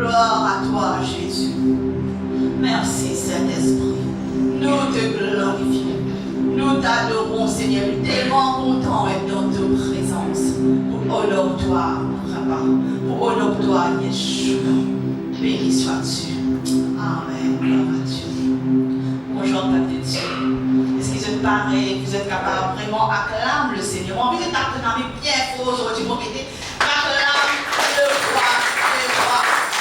Gloire à toi, Jésus. Merci, Saint-Esprit. Nous te glorifions. Nous t'adorons, Seigneur. Tellement content d'être dans ta présence. Pour honore-toi, Papa. Pour honore-toi, Yeshua. Béni sois-tu. Amen. Gloire à Dieu. Bonjour, Papa de Dieu. Est-ce que vous êtes pareil? Vous êtes capable vraiment acclamer le Seigneur? On a envie de t'acclamer bien fort aujourd'hui. Vous mettez acclame le roi. Alléluia.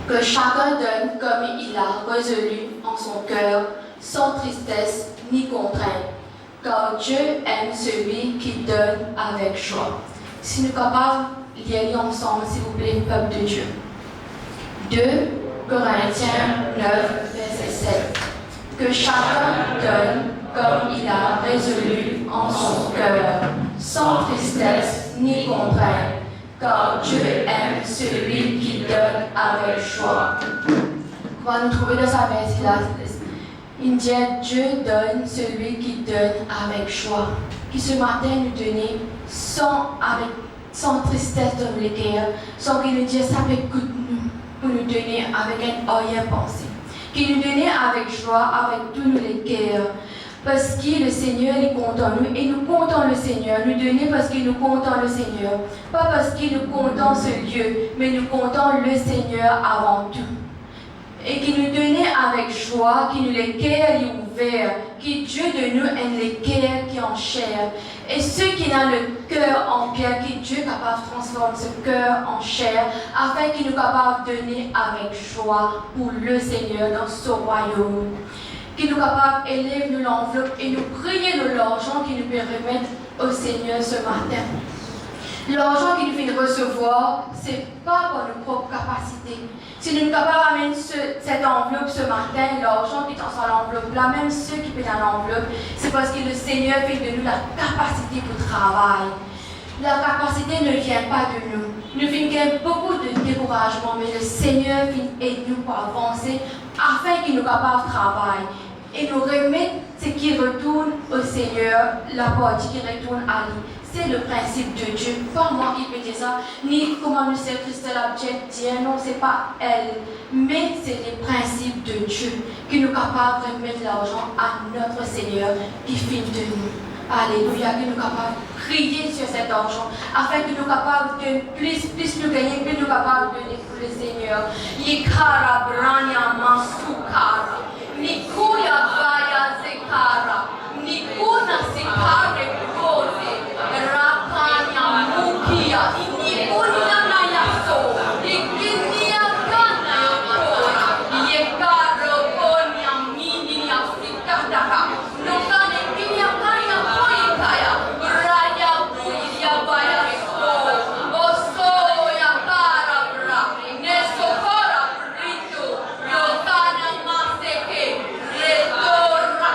Que chacun donne comme il a résolu en son cœur, sans tristesse ni contrainte, car Dieu aime celui qui donne avec joie. Si nous sommes capables d'y aller ensemble, s'il vous plaît, peuple de Dieu. 2 Corinthiens 9, verset 7. Que chacun donne comme il a résolu en son cœur, sans tristesse ni contrainte, car Dieu aime celui qui donne avec joie. On va nous trouver dans sa verset là. Il dit Dieu donne celui qui donne avec joie. Qui ce matin nous donnait sans tristesse dans le cœur, sans qu'il nous dise ça écoute nous pour nous donner avec un arrière-pensée. Qui nous donnait avec joie, avec tous les cœurs. Parce que le Seigneur est content nous et nous comptons le Seigneur. Nous donner parce que nous comptons le Seigneur. Pas parce que nous comptons ce lieu, mais nous comptons le Seigneur avant tout. Et qui nous donnait avec joie, qui nous les cœurs ouverts, qui Dieu de nous aime les cœurs qui en chair. Et ceux qui ont le cœur en pierre, qui Dieu est capable de transformer ce cœur en chair, afin qu'il nous capable de donner avec joie pour le Seigneur dans son royaume. Qui nous capable d'élever nous l'enveloppe et nous prier de l'argent qui nous peut remettre au Seigneur ce matin. L'argent qu'il nous fait recevoir, ce n'est pas pour nos propres capacités. Si nous sommes capables d'amener cette enveloppe ce matin, l'argent qui est dans l'enveloppe, là même ceux qui paient dans l'enveloppe, c'est parce que le Seigneur fait de nous la capacité pour travailler. La capacité ne vient pas de nous. Nous avons beaucoup de découragement, mais le Seigneur aide nous pour avancer afin qu'il nous capable de travailler. Et nous remettre ce qui retourne au Seigneur, la partie qui retourne à lui. C'est le principe de Dieu. Pas moi qui peux dire ça, ni comment nous sait Christelle a dit, non, c'est pas elle. Mais c'est les principes de Dieu qui nous capables de remettre l'argent à notre Seigneur qui finit de nous. Alléluia, qui nous capables de prier sur cet argent, afin que nous capables de plus nous gagner, plus nous capables de donner pour le Seigneur. Yikara branya masukara, nikuya vaya zekara, nikuna sikare kose, rakanya mukia, nikuna nayaso, ikinia kana yokora, yekaro konya mini yasikataka, nokane kinya kaya koikaya, raya kuya vaya so, oso yakara bra, nesokora brito, yokana maseke, retora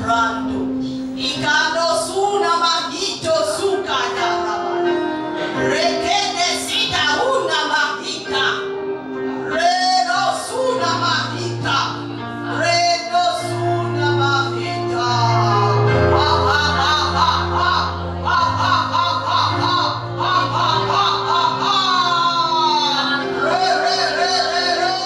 Rando. Ikando suna mahito sukata rabana. Rekene sita una mahita. Reno suna mahita. Reno suna mahita. Ha ha ha ha ha. Ha ha ha ha ha. Ha ha ha ha ha. Re re re re re.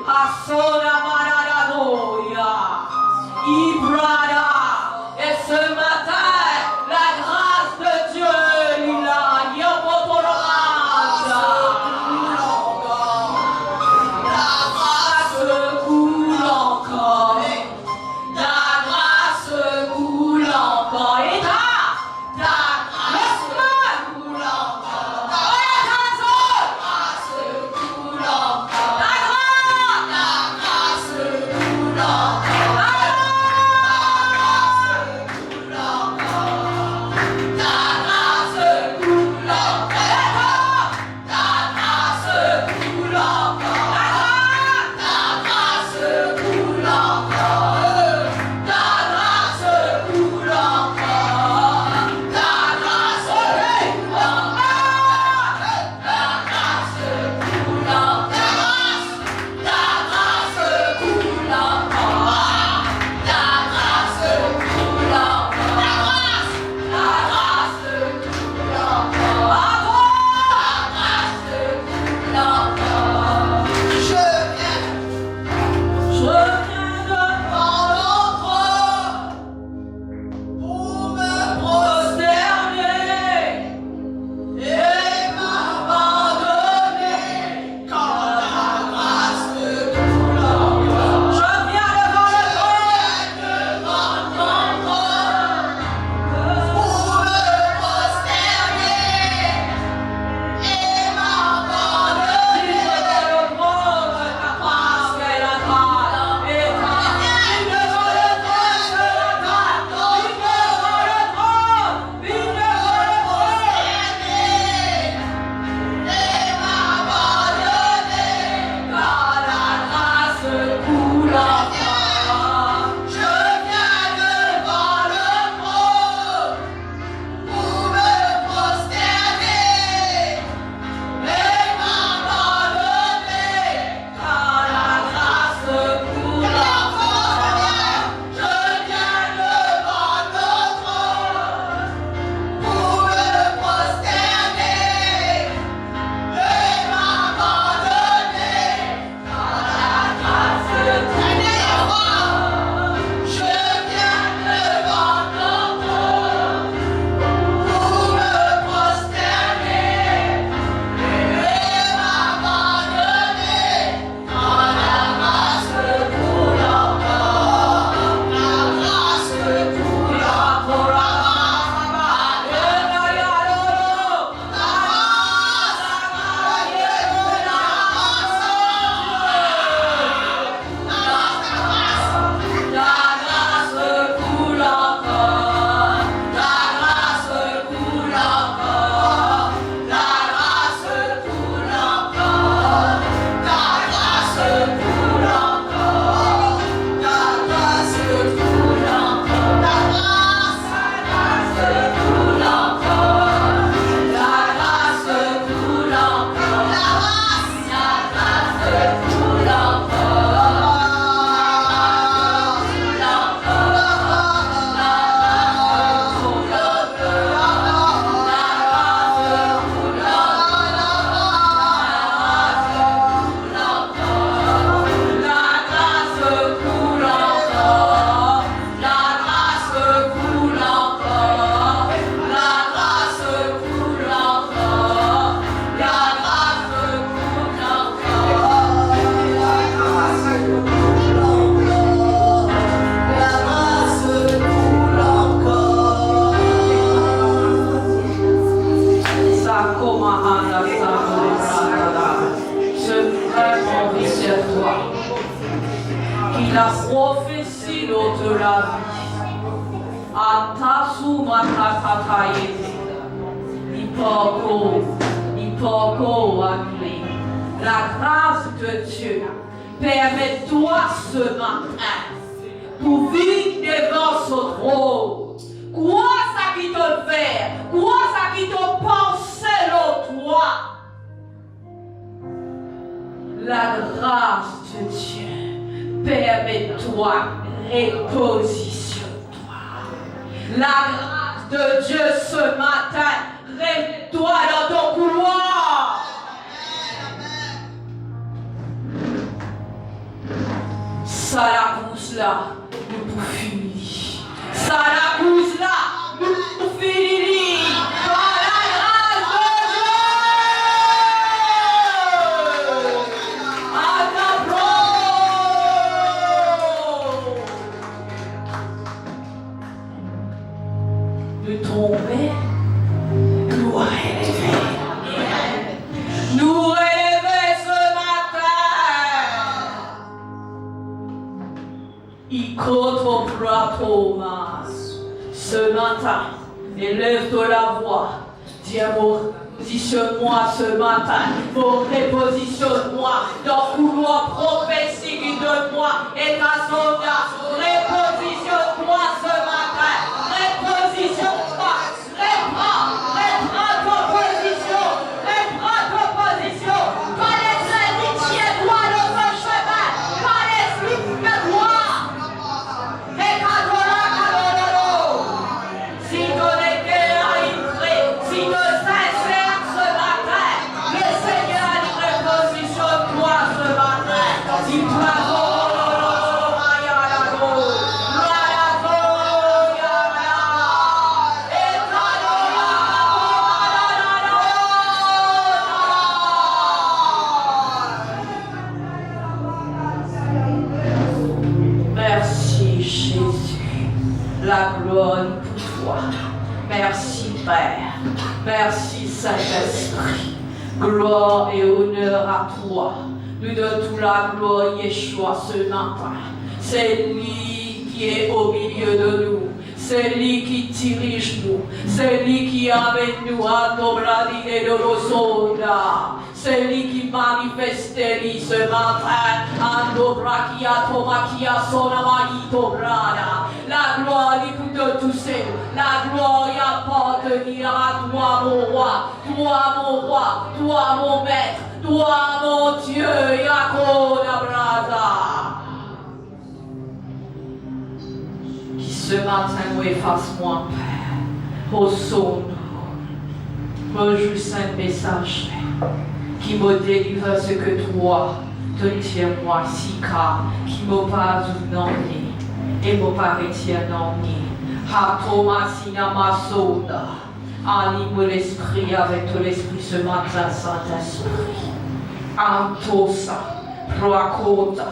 Asona Manadadoya. Ibrada. Et ce matin, la grâce de Dieu, il a Yopotoromanda. La grâce coule encore. La grâce coule encore. Et ta grâce coule encore. La grâce coule encore. La grâce coule encore. La prophétie de la vie. Atasu matatataye. L'hypoko anglais. La grâce de Dieu. Permets-toi ce matin pour vivre devant ce trône. Quoi ça qui te fait? Quoi ça qui te pense au toi? La grâce de Dieu. Permets-toi, repositionne-toi. La grâce de Dieu ce matin, règle-toi dans ton couloir. là, nous pour finir. Ça la cause là, nous pour finir. Par la grâce de Dieu. À ta de tomber, nous relever. Nous relever ce matin. Thomas. Ce matin, élève-toi la voix. Dis un mot. Positionne-moi ce matin, repositionne-moi dans le couloir prophétique de moi et ta soldat. Repositionne-moi ce matin, repositionne-moi, reprends ta position, pas l'esprit qui tient toi dans ton chemin, pas l'esprit qui fait toi. Et si ton équerre a entré, si ton sincère ce matin, le Seigneur nous repositionne toi ce matin. Dis-toi, merci Jésus, la gloire pour toi. Merci Père, merci Saint-Esprit. Gloire et honneur à toi. Nous donnons toute la gloire Yeshua ce matin. C'est lui qui est au milieu de nous. C'est lui qui dirige nous. C'est lui qui amène nous à Tobradi et de Rosoda. C'est lui qui manifeste lui ce matin. Andobrakia Tomakia Sonamai Tobrada. La gloire est pour te toucher. La gloire appartenir à toi, mon roi. Toi, mon roi. Toi, mon maître. Toi, mon Dieu. Yakoda Brada. Qui ce matin nous efface moi, Père. Au son, rejoue saint message qui me délivre ce que toi te tiens moi si car qui me pas non et me paraît non ha Thomas Sinamasoda anime l'esprit avec tout l'esprit ce matin Saint-Esprit Antosa Proakota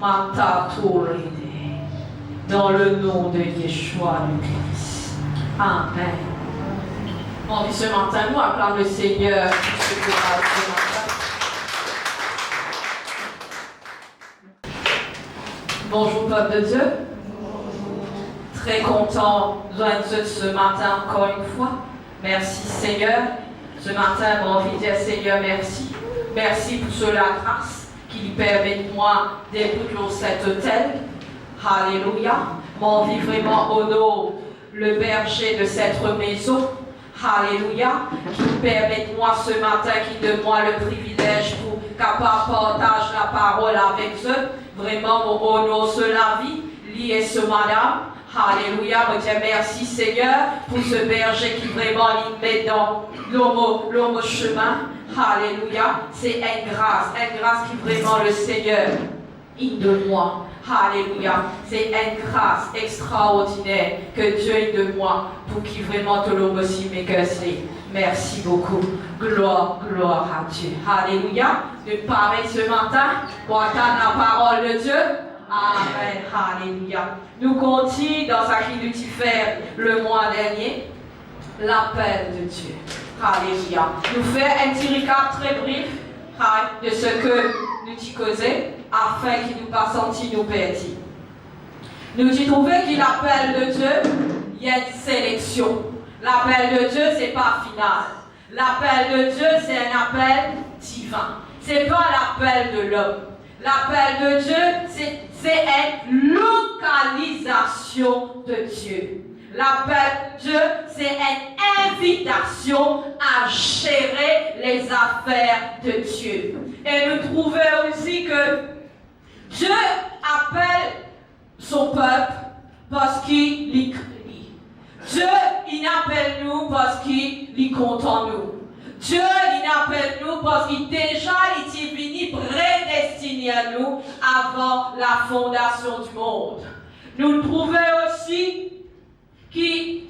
Manta Toride dans le nom de Yeshua le Christ. Amen. Bon, ce matin, nous acclamons le Seigneur pour ce que ce matin. Bonjour, peuple de Dieu. Très content d'être ce matin encore une fois. Merci, Seigneur. Ce matin, j'ai envie de dire, Seigneur, merci. Merci pour la grâce qui permet de moi d'écouter cet hôtel. Alléluia. Mon vie vraiment honore le berger de cette maison. Alléluia. Qui me permet de moi ce matin, qui donne moi le privilège pour capable partager la parole avec eux. Vraiment, mon honore sur la vie. Lié ce madame. Alléluia. Je dis merci Seigneur pour ce berger qui vraiment il met dans l'homme chemin. Alléluia. C'est une grâce qui vraiment le Seigneur il de moi. Alléluia. C'est une grâce extraordinaire que Dieu est de moi pour qu'il vraiment te l'homme aussi m'éclaircit. Merci beaucoup. Gloire à Dieu. Alléluia. Nous parler ce matin pour attendre la parole de Dieu. Amen. Alléluia. Nous continuons dans ce qu'il nous a fait le mois dernier. L'appel de Dieu. Alléluia. Nous faisons un petit recap très bref de ce que nous t'y causons afin qu'il nous pas senti nous perdre. Nous t'y trouvons qu'il l'appel de Dieu, il y a une sélection. L'appel de Dieu, ce n'est pas final. L'appel de Dieu, c'est un appel divin. Ce n'est pas l'appel de l'homme. L'appel de Dieu, c'est une localisation de Dieu. L'appel de Dieu, c'est une invitation à gérer les affaires de Dieu. Et nous trouvons aussi que Dieu appelle son peuple parce qu'il y crie. Dieu, il appelle nous parce qu'il y compte en nous. Dieu, il appelle nous parce qu'il déjà était venu prédestiner nous avant la fondation du monde. Nous trouvons aussi que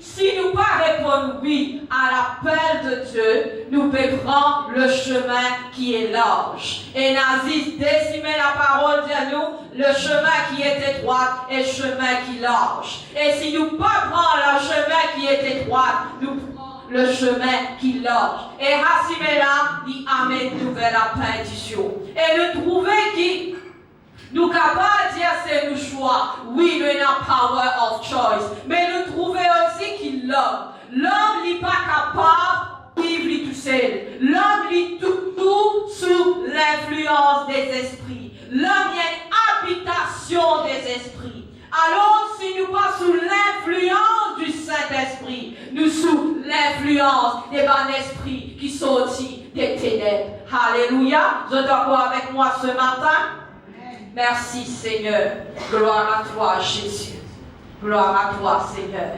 si nous pas répondons oui à l'appel de Dieu, nous pouvons prendre le chemin qui est large. Et Nazis décimait la parole de nous, le chemin qui est étroit et le chemin qui est large. Et si nous pas prenons le chemin qui est étroit, nous prenons le chemin qui est large. Et Hassimela dit amène nouvelle appétition. Et nous trouvons que nous sommes capables de dire c'est le choix. Oui, nous avons power of choice. Mais nous trouvons aussi qu'il l'homme n'est pas capable de vivre tout seul. L'homme est tout sous l'influence des esprits. L'homme est une habitation des esprits. Alors, si nous pas sous l'influence du Saint-Esprit, nous sous l'influence des bons esprits qui sortis des ténèbres. Alléluia. Vous êtes encore avec moi ce matin? Merci Seigneur. Gloire à toi Jésus. Gloire à toi Seigneur.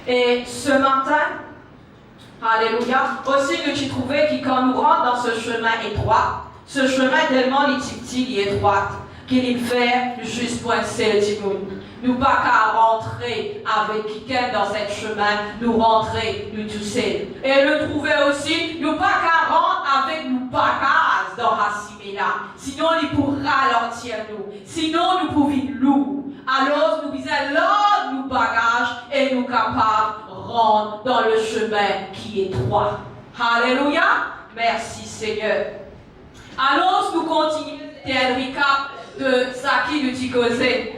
Et ce matin, alléluia, aussi que tu trouvais que quand nous rentrons dans ce chemin étroit, ce chemin tellement il est étroit, qu'il fait juste pour un seul monde. Nous pas qu'à rentrer avec quelqu'un dans ce chemin, nous rentrer nous tous seuls. Et le trouver aussi, nous pas qu'à rentrer avec nos bagages dans Hassimela. Sinon, il pourra ralentir nous. Sinon, nous pouvons lourd. Alors, nous disons là nos bagages et nous capables de rentrer dans le chemin qui est étroit. Alléluia. Merci Seigneur. Alors, nous continuons. C'était un recap de ça qui nous dit causer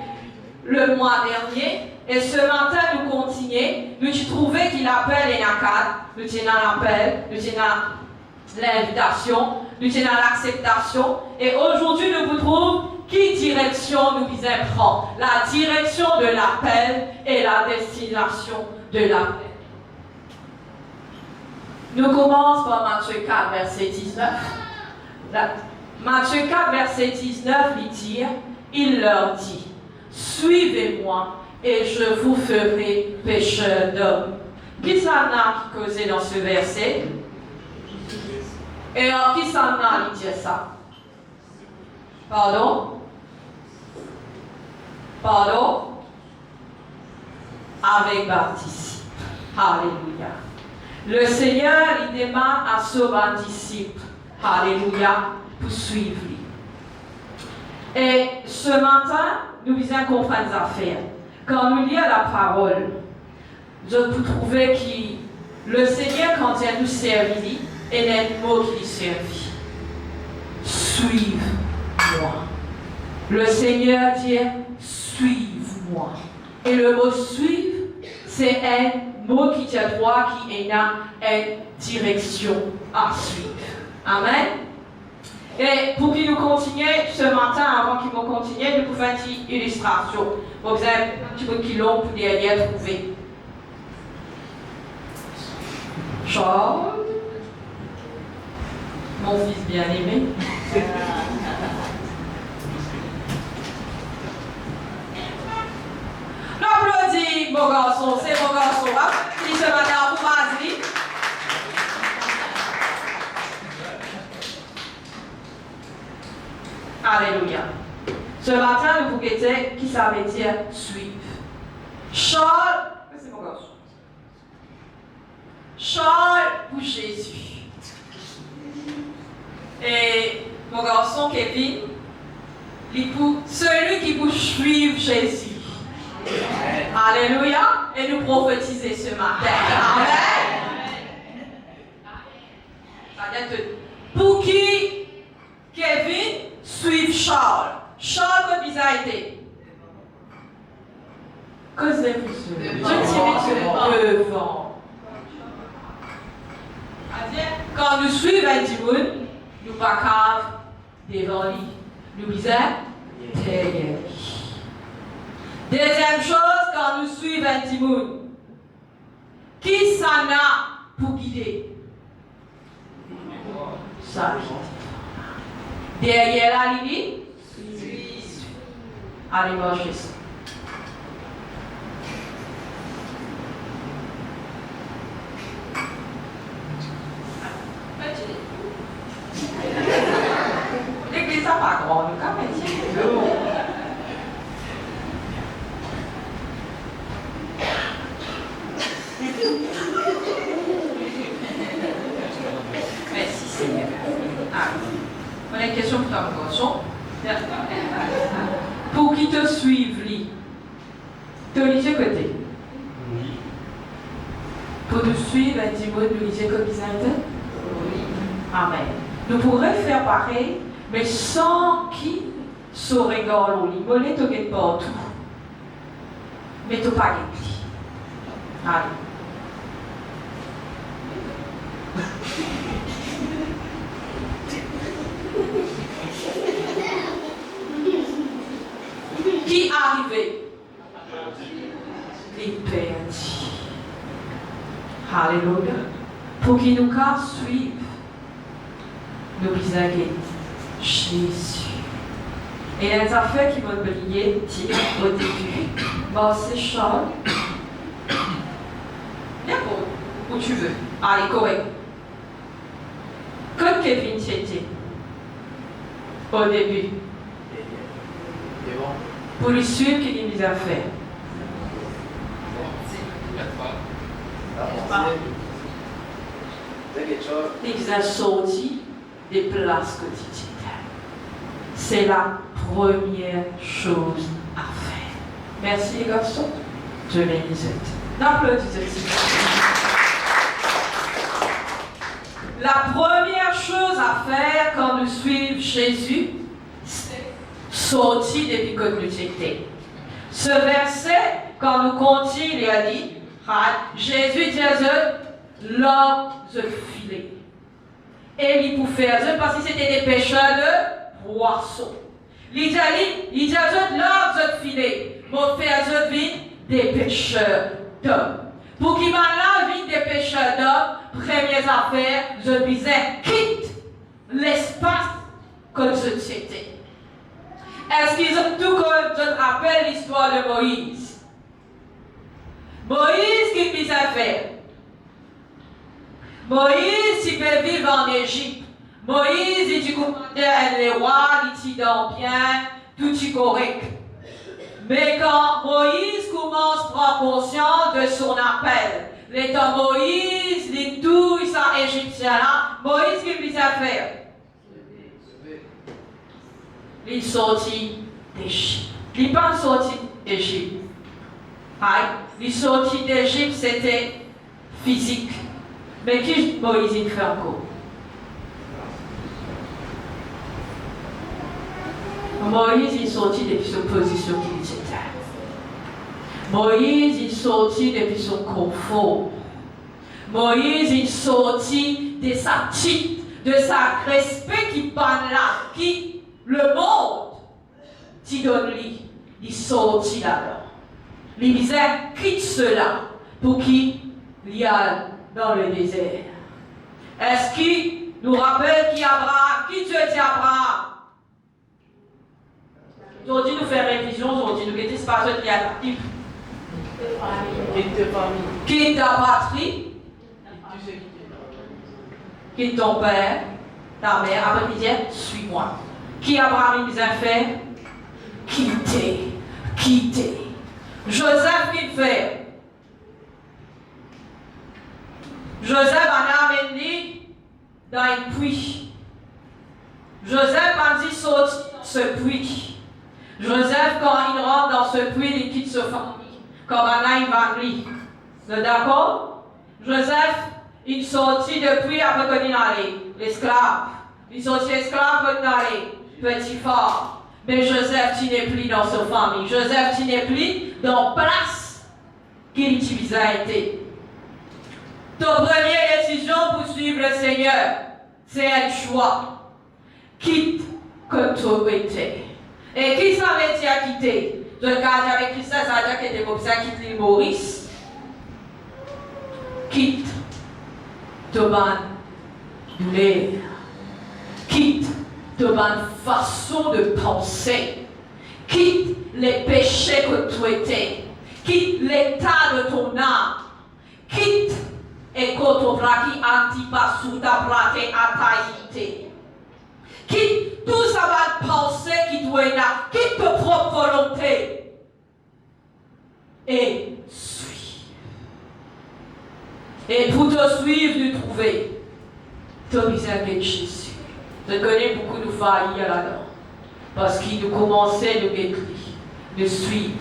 le mois dernier. Et ce matin, nous continuons. Nous trouvons qu'il appelle les nakad. Nous tenons l'appel, nous tenons l'invitation, nous tenons l'acceptation. Et aujourd'hui, nous vous trouvons quelle direction nous visons prendre. La direction de l'appel et la destination de l'appel. Nous commençons par Matthieu 4, verset 19. Matthieu 4, verset 19, il leur dit, suivez-moi et je vous ferai pécheurs d'hommes. Qui s'en a qui causait dans ce verset? Et qui s'en a qui dit ça? Pardon? Pardon? Avec baptême. Alléluia. Le Seigneur, il demande à son disciple, alléluia, pour suivre. Et ce matin, nous visons comprendre les affaires. Quand nous lisons la parole, je peux trouver que le Seigneur, quand il nous servit, il y a un mot qui servit. Suive-moi. Le Seigneur dit, suive-moi. Et le mot suivre, c'est un mot qui tient droit, qui a une direction à suivre. Amen. Et pour qu'il nous continue ce matin, avant qu'il nous continue, nous pouvons faire une illustration. Vous avez un petit peu de long pour derrière trouver. Charles, mon fils bien-aimé. L'applaudis, mon garçon, c'est mon garçon. Applaudis ce matin pour Mazli. Alléluia. Ce matin, nous vous guettez qui ça veut dire suivre. Charles, c'est mon garçon. Charles pour Jésus. Et mon garçon Kevin, il pour celui qui vous suit Jésus. Alléluia. Et nous prophétiser ce matin. Amen. C'est-à-dire que pour qui Kevin suive Charles. Charles, comme il a été. Que c'est-vous? Je tirais devant. Quand nous suivons un dimoun, nous ne pas devant lui. Nous disons derrière lui. Deuxième chose, quand nous suivons un dimoun, qui s'en a pour guider? Ça. Derrière la ligne, allez manger ça. Petit te suivre, lui. Tu lisez côté. Pour nous suivre, dis-moi, nous lisez comme ça. Oui. Amen. Nous pourrions faire pareil, mais sans qui saurait gagner au lit. Mollet, tu n'es pas partout. Mais tu n'es pas gagné. Allez. Qui est arrivé? Les perdus. Alléluia. Pour qu'il nous suive, nous bisagons Jésus. Et les affaires qui vont briller au début, c'est Charles. Viens où tu veux. Allez, correct. Comme Kevin c'était au début. Pour lui suivre qu'il nous a fait. Il a sorti des places quotidiennes. C'est la première chose à faire. Merci les garçons. Je les lisais. N'applaudissez. La première chose à faire quand nous suivons Jésus, c'est sortir depuis que nous étions. Ce verset, quand nous continuons, il a dit, Jésus dit à eux, l'homme se filait. Et il pouvait faire eux parce que c'était des pêcheurs de poissons. Il dit à eux, l'homme se filait. Mon frère, eux des pêcheurs d'hommes. Pour qu'ils viennent des pêcheurs d'hommes, première affaire, je disais, quitte l'espace que je étais. Est-ce qu'ils ont tout comme je te rappelle l'histoire de Moïse? Moïse, qu'est-ce qu'il a fait? Moïse, il peut vivre en Égypte. Moïse, il dit commandait les rois, il dit donc bien, tout est correct. Mais quand Moïse commence à prendre conscience de son appel, l'état Moïse, les tout, ils sont égyptiens, Moïse, qu'est-ce qu'il a fait? Il est sorti d'Égypte. Il n'est pas sorti d'Égypte. Il est sorti d'Égypte, c'était physique. Mais qu'est-ce que Moïse il fait encore? Moïse est sorti depuis sa position qu'il était. Moïse est sorti depuis son confort. Moïse est sorti de sa titre, de sa respect qui parle là, qui le monde t'y donne lui. Il est sorti là-bas. Il disait, quitte cela pour qui il y a dans le désert. Est-ce qu'il nous rappelle qui Abraham, qui Dieu dit Abraham? Aujourd'hui, nous faisons révision, aujourd'hui, nous mettons ce passage qui est actif. Quitte ta patrie, quitte ton père, ta mère, après il dit, suis-moi. Qui Abraham nous a fait? Quitter. Joseph, qu'il fait? Joseph a amené dans un puits. Joseph a dit sortir ce puits. Joseph, quand il rentre dans ce puits, il quitte sa famille. Comme Anna, il va lui. Vous êtes d'accord? Joseph, il sortit depuis après qu'on est allé. L'esclave. Il sortit esclave quand il est allé. Petit fort. Mais Joseph, tu n'es plus dans sa famille. Joseph, tu n'es plus dans la place qu'il a été. Ta première décision pour suivre le Seigneur, c'est un choix. Quitte que tu étais. Et qui savait tu à quitter? Je regarde avec Christophe, ça veut dire qu'il était comme ça, quitte l'île Maurice. Quitte ta bonne douleur. Quitte ta bonne façon de penser. Quitte les péchés que tu étais. Quitte l'état de ton âme. Quitte et quand tu qui antipas sous ta plate à taïté. Quitte tout ça va penser qui doit être là. Quitte ta propre volonté. Et suis. Et pour te suivre, nous trouver. Tu as besoin de Jésus. Je connais beaucoup de failles là-dedans. Parce qu'il nous commençait à nous guérir. nous suivre.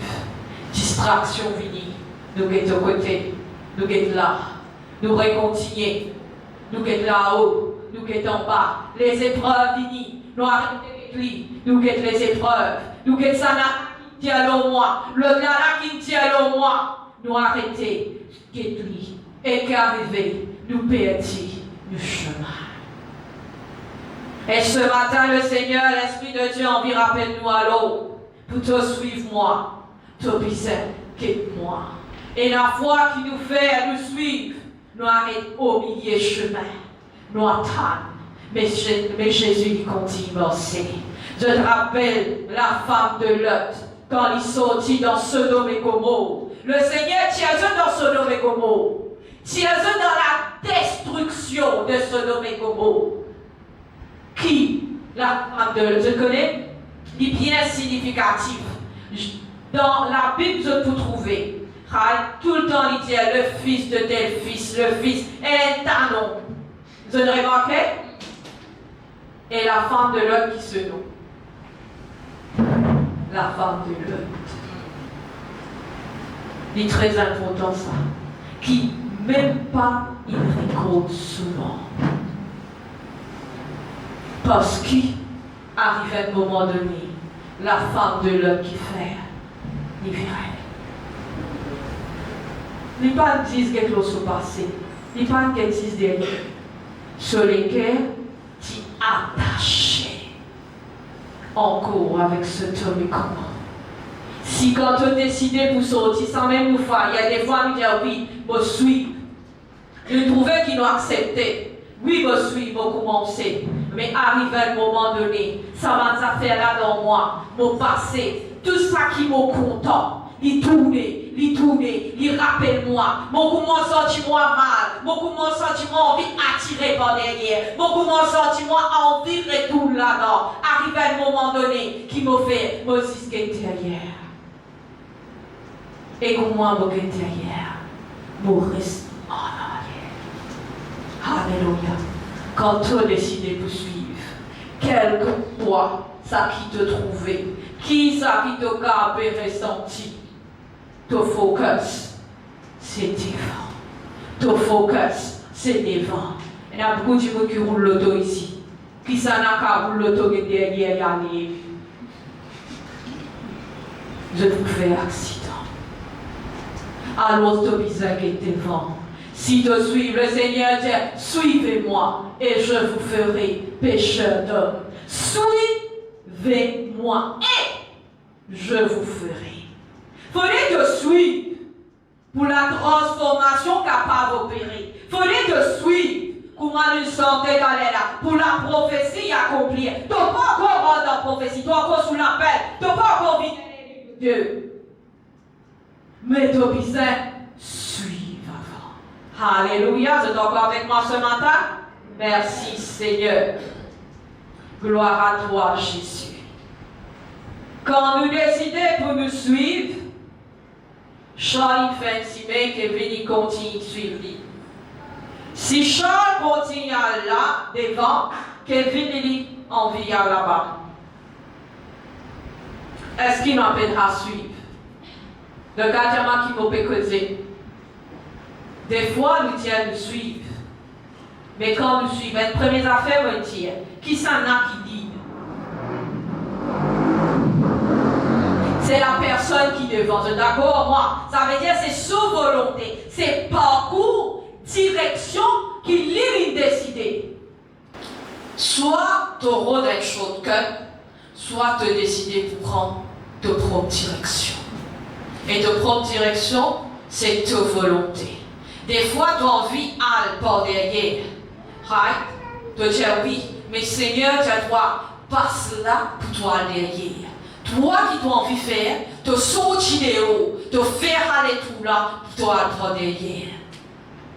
Distraction finie, nous sommes de côté, nous sommes là, nous continuer, nous sommes là-haut, nous sommes en bas. Les épreuves finies, nous arrêtons nous sommes les épreuves, nous sommes ça qui dit à moi, le nana qui dit à moi, nous arrêtons, et qu'arriver, nous perdons le chemin. Et ce matin, le Seigneur, l'Esprit de Dieu, envie rappelle-nous à l'eau, pour te suivre moi. T'obéissez, quitte-moi. Et la foi qui nous fait nous suivre, nous arrête au milieu chemin. Nous attendons. Mais Jésus il continue à marcher. Je te rappelle la femme de Lot, quand il sortit dans Sodome et Gomorrhe. Le Seigneur tient dans Sodome et Gomorrhe. Tient dans la destruction de Sodome et Gomorrhe. Qui, la femme de Lot, je connais, il est bien significatif. Dans la Bible, je peux trouver. Tout le temps, il dit le fils de tel fils, le fils, elle est un nom. Vous avez remarqué? Et la femme de Lot qui se nomme. La femme de Lot. C'est très important ça. Qui même pas il récolte souvent. Parce qu'il arrive à un moment donné, la femme de Lot qui fait. Il virait. Il pas disent quelque chose au passé. Il pas qu'elle dise derrière. Sur lesquels tu attaché encore avec ce Tommy comment. Si quand tu as décidé pour sortir sans même nous faire, il y a des fois nous disons oui, je suis. Je trouvais qu'ils nous accepté. Oui, je suis, je commencer. Mais arrivé à un moment donné, ça va faire là dans moi, mon passé. Tout ça qui m'a content, il tourne, il rappelle-moi. Beaucoup mon sentiment mal, beaucoup mon sentiment envie attirer par derrière, beaucoup mon sentiment envie de retourner là-dedans. Arrive à un moment donné qui m'a fait Moses derrière. Et comme moi, je suis derrière, je reste en arrière. Alléluia. Quand tu as décidé de suivre, quelquefois, ça qui te trouvait. Qui ça qui te garde ressenti? Ton focus, c'est devant. Ton focus, c'est devant. Il y a beaucoup de gens qui roulent l'auto ici. Qui ça n'a qu'à rouler l'auto derrière y aller? Je vous fais accident. Alors, tu besoin d'être devant. Si tu suis le Seigneur dit, suivez-moi et je vous ferai pécheur d'hommes. Suivez-moi et je vous ferai. Fallait te suivre pour la transformation capable d'opérer. Fallait te suivre comment une santé dans les là pour la prophétie accomplir. Tu n'as pas encore dans la prophétie, tu es encore sous l'appel, tu n'as pas encore vu Dieu. Mais tu as besoin suivre avant. Alléluia, vous êtes encore avec moi ce matin? Merci Seigneur. Gloire à toi Jésus. Quand nous décidons pour nous suivre, Charles fait un signe que Kevin continue de suivre. Si Charles continue à là, devant, Kevin il envie à là-bas. Est-ce qu'il m'appellera suivre? Le gardien qui m'a pécosé. Des fois, nous tiens nous suivre. Mais quand nous suivons, une première affaire, on tient. Qui s'en a qui dit? C'est la personne qui devant. D'accord, moi, ça veut dire c'est sous volonté. C'est parcours, direction qui l'île décider. Soit tu auras des shortcuts, soit tu décider pour prendre ta propre direction. Et ta propre direction, c'est ta volonté. Des fois, tu as envie d'aller par derrière. Right? Tu dis oui, mais Seigneur, tu dois passer là pour toi derrière. Toi qui t'as envie de faire, te sortir de haut, te faire aller tout là, pour toi par derrière.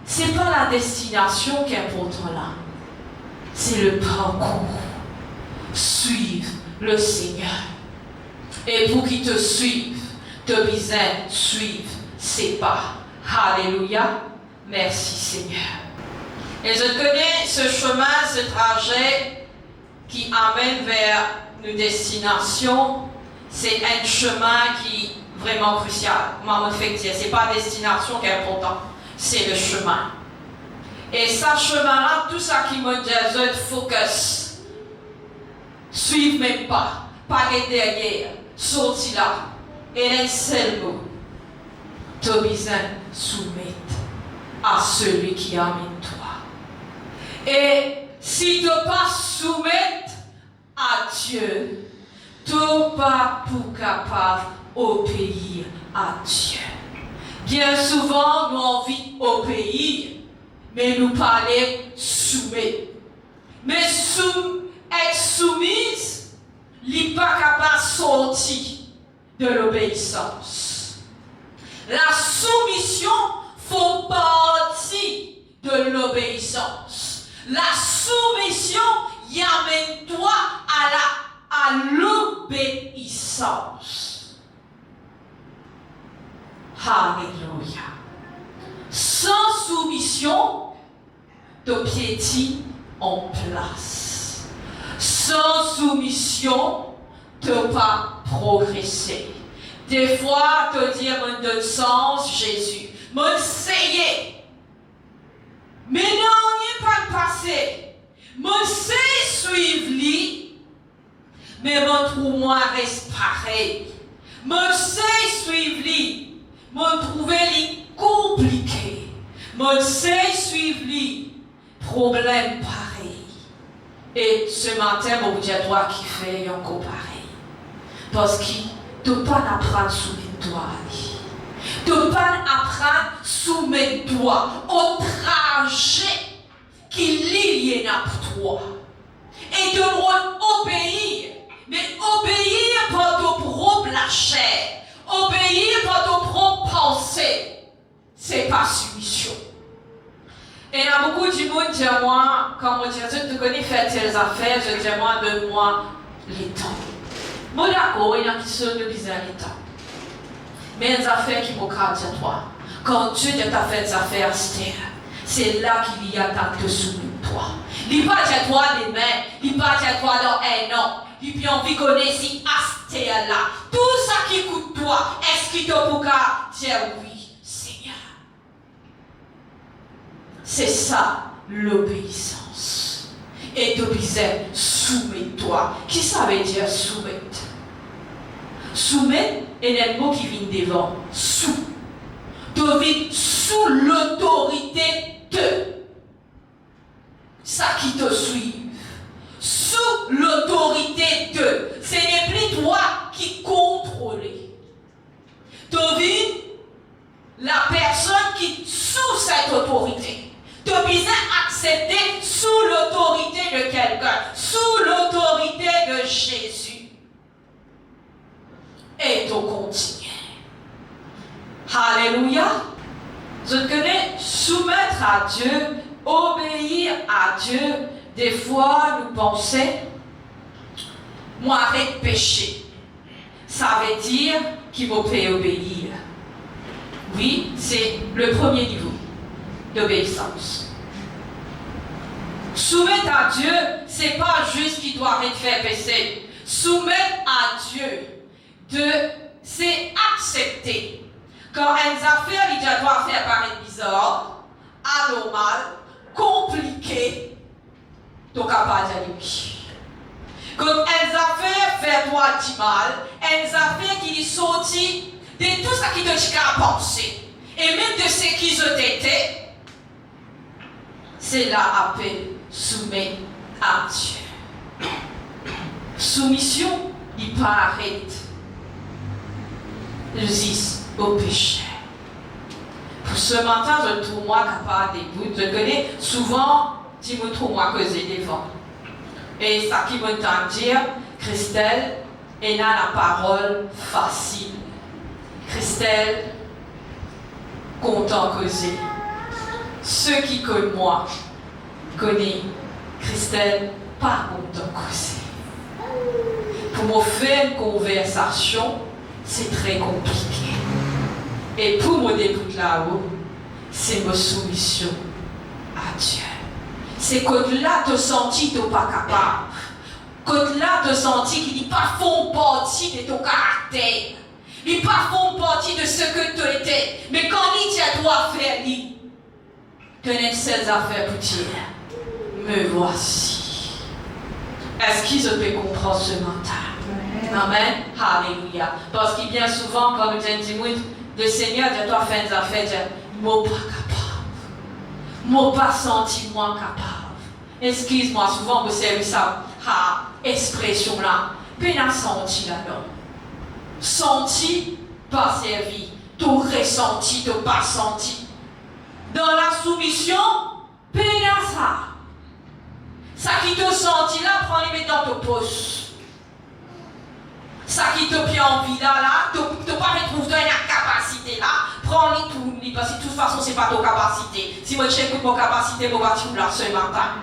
Ce n'est pas la destination qui est importante là. C'est le parcours. Suivre le Seigneur. Et pour qu'il te suive, tu as besoin de suivre ses pas. Alléluia. Merci Seigneur. Et je connais ce chemin, ce trajet qui amène vers une destination. c'est un chemin qui est vraiment crucial. Maman fait dire, c'est pas la destination qui est importante, c'est le chemin. Et ce chemin-là, tout ça qui me dit, je focus. Suivez même pas derrière, sorti là. Et un seul mot, tu as besoin de soumettre à celui qui amène toi. Et si tu ne pas soumettre à Dieu, tu n'es pas pour capable d'obéir à Dieu. Bien souvent, nous avons envie d'obéir, mais nous parlons soumettre. Mais être soumise, il n'est pas capable de sortir de l'obéissance. La soumission fait partie de l'obéissance. La soumission y amène toi à l'obéissance. Alléluia. Sans soumission, tu piétines en place. Sans soumission, tu ne peux pas progresser. Des fois, tu dis, mon donne sens, Jésus. Mon sait, mais non, il n'est pas passé. Mon sait suivre lui, mais mon trou moi reste pareil. Mon sait suivre lui, mon trouver lui compliqué. Mon sait suivre lui, problème pareil. Et ce matin, mon Dieu, toi qui fais encore pareil. Parce que tu ne peux pas apprendre sous mes doigts. Tu ne peux pas apprendre sous mes doigts au trajet qui lié pour toi. Et tu dois obéir. Mais obéir par ton propre chair. Obéir par ton propre pensée. Ce n'est pas soumission. Et il y a beaucoup de monde qui dit à moi, quand on dit, je te connais faire telles affaires, je dis à moi, donne-moi les temps. Moi d'accord, il y a qui sont de bizarre les temps. Mais les affaires qui m'ont dit à toi, quand Dieu t'a fait des affaires, c'est là qu'il y a ta te soumis toi. Il ne pas dire toi des mains, il ne pas dire toi dans un an. Il peut envie connaître si Astéa là. Tout ça qui coûte toi, est-ce qu'il te peut dire oui, Seigneur? C'est ça l'obéissance. Et tu disais, soumets-toi. Qui ça veut dire soumettre? Soumettre est le mot qui vient devant. Sous. Tu vis sous l'autorité de. Ça qui te suit. Sous l'autorité de. Ce n'est plus toi qui contrôle. Tu vis la personne qui sous cette autorité. Tu as besoin d'accepter sous l'autorité de quelqu'un, sous l'autorité de Jésus. Et tu continues. Alléluia. Je connais soumettre à Dieu, obéir à Dieu. Des fois, nous pensons, moi, arrête péché. Ça veut dire qu'il faut obéir. Oui, c'est le premier niveau d'obéissance. Soumettre à Dieu, c'est pas juste qu'il doit arrêter de faire péché. Soumettre à Dieu, c'est accepter. Quand une affaire, il doit faire paraître bizarre, anormal, compliqué, tu es capable d'aller oui. Quand une affaire fait toi du mal, une affaire qui est sortie de tout ce qui te dit à penser, et même de ce qui je t'étais, c'est là appel soumet à Dieu. Soumission, il pas arrête. Résiste au péché. Pour ce matin, je trouve moi capable de vous. Je connais souvent, je me trouve moi causer devant. Et ça qui m'entend dire, Christelle, elle a la parole facile. Christelle, content causer. Ceux qui connaissent moi, connaissent Christelle, pas content causer. Pour me faire une conversation, c'est très compliqué. Et pour me débouter là-haut, c'est ma soumission à Dieu. C'est que là, tu sens que tu n'es pas capable. Quand là, te sentir qu'il n'est pas font partie de ton caractère. Il n'est pas font partie de ce que tu étais. Mais quand il t'a doit faire, il tenait ces affaires pour dire, me voici. Est-ce qu'ils peut comprendre ce matin? Amen. Alléluia. Parce qu'il bien souvent, quand nous disons, le Seigneur de toi fait des affaires, je ne suis pas capable. Je ne suis pas senti moi capable. Excuse-moi, souvent, vous savez ça, expression là. Puis on a senti là-dedans. Senti, pas servi. Tout ressenti, tout pas senti. Dans la soumission, puis ça. Ça qui te senti là, prends-les mettre dans ton poche. Ça qui te pied en vie là, tu ne pas retrouver dans la capacité là, prends-les tout, parce que de toute façon, ce n'est pas ton capacité. Si moi j'écoute mon capacité, je vais tout là ce matin.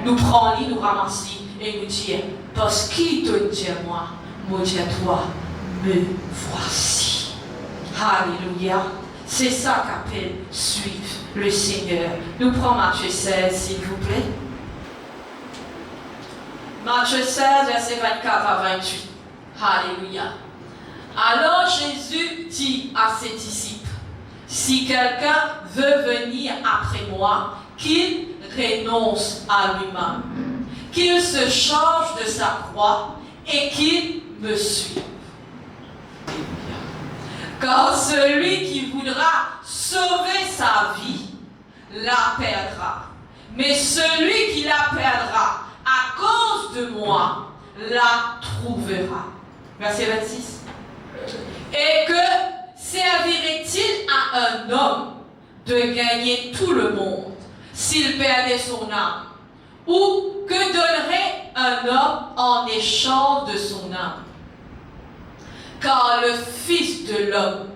Nous prenons-les, nous ramassons et nous disons, parce qu'il te dit moi dis à toi, me voici. Alléluia. C'est ça qu'appelle suivre le Seigneur. Nous prenons Matthieu 16, s'il vous plaît. Matthieu 16, verset 24 à 28. Alléluia. Alors Jésus dit à ses disciples, si quelqu'un veut venir après moi, qu'il renonce à lui-même, qu'il se charge de sa croix et qu'il me suive. Car celui qui voudra sauver sa vie la perdra. Mais celui qui la perdra à cause de moi la trouvera. Verset 26. Et que servirait-il à un homme de gagner tout le monde s'il perdait son âme? Ou que donnerait un homme en échange de son âme? Car le Fils de l'homme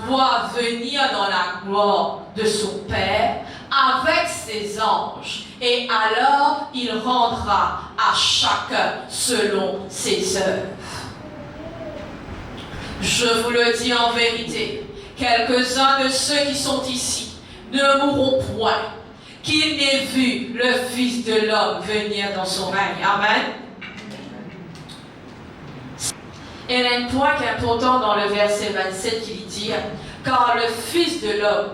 doit venir dans la gloire de son Père avec ses anges, et alors il rendra à chacun selon ses œuvres. Je vous le dis en vérité, quelques-uns de ceux qui sont ici ne mourront point, qu'ils n'aient vu le Fils de l'homme venir dans son règne. Amen. Il y a un point qui est important dans le verset 27 qui dit, car le Fils de l'homme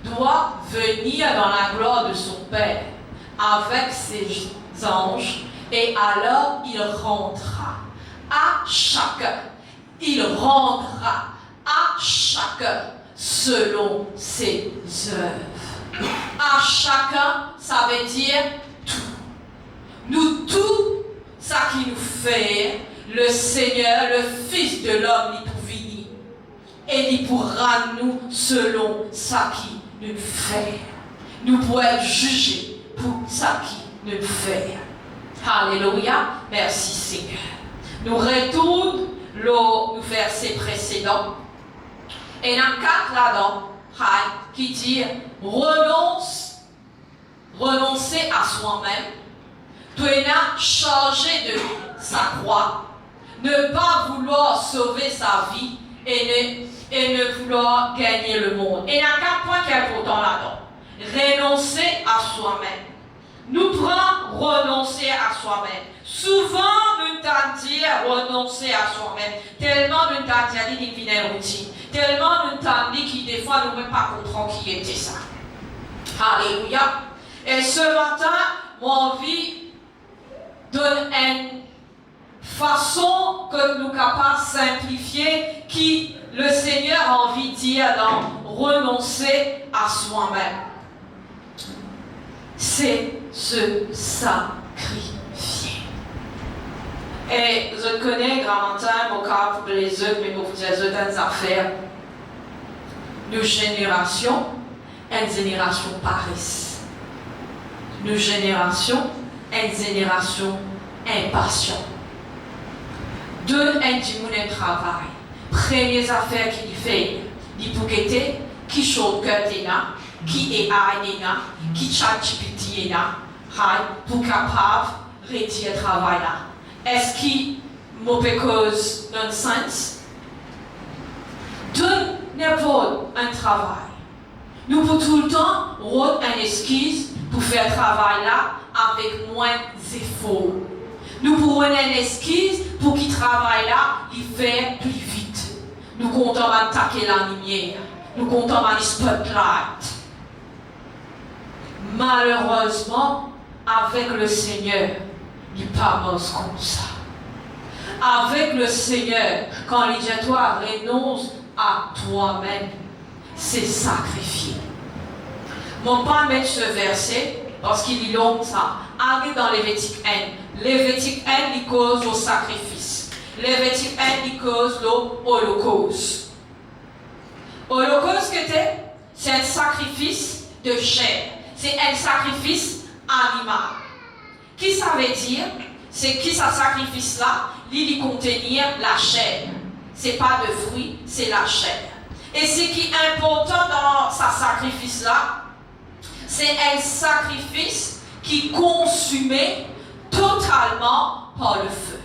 doit venir dans la gloire de son Père avec ses anges, et alors il rendra à chacun. Il rendra à chacun selon ses œuvres. À chacun, ça veut dire tout. Nous, tout ça qui nous fait, le Seigneur, le Fils de l'homme, il pour venir. Et il pourra nous selon ça qui nous fait. Nous pourrons être jugés pour ça qui nous fait. Alléluia. Merci Seigneur. Nous retournons le verset précédent. Et il y a 4 là-dedans qui dit renoncer à soi-même, tu es chargé de sa croix, ne pas vouloir sauver sa vie et ne vouloir gagner le monde. Et il y a 4 points qui sont importants là-dedans. Renoncer à soi-même. Nous prenons renoncer à soi-même. Souvent, nous t'en dire renoncer à soi-même. Tellement nous t'en dire qu'il y a une routine. Tellement nous t'en dit qu'il des fois nous ne même pas comprendre qui était ça. Alléluia. Et ce matin, mon envie donne une façon que nous sommes capables de simplifier qui le Seigneur a envie de dire dans renoncer à soi-même. C'est se sacrifier. Et je connais grand matin, mon cas pour les autres, mais pour les autres affaires. Nos générations, une génération paresse. Nos générations, une génération impatiente. Deux, un travail. Premières affaires qu'il fait, il faut quitter, qui chauffe cœur qui est aïna, qui chatchipiti là, pour capable de retirer le travail là. Est-ce qu'il mauvais cause non-sens? Donne n'importe un travail. Nous pouvons tout le temps rendre une excuse pour faire le travail là avec moins d'efforts. Nous pouvons une excuse pour qu'il travaille là, il fait plus vite. Nous comptons attaquer la lumière. Nous comptons les spotlight. Malheureusement, avec le Seigneur, il n'est pas mort comme ça. Avec le Seigneur, quand il dit toi renonce à toi-même, c'est sacrifié. Mon pas mettre ce verset parce qu'il est long ça. Allez dans Lévitique 1. Lévitique 1 il cause au sacrifice. Lévitique 1 il cause l'holocauste. Holocauste c'est un sacrifice de chair. C'est un sacrifice animal. Qui ça veut dire? C'est qui ça sacrifice là? Il contenir la chair. C'est pas de fruits, c'est la chair. Et ce qui est important dans ce sacrifice là, c'est un sacrifice qui est consumé totalement par le feu.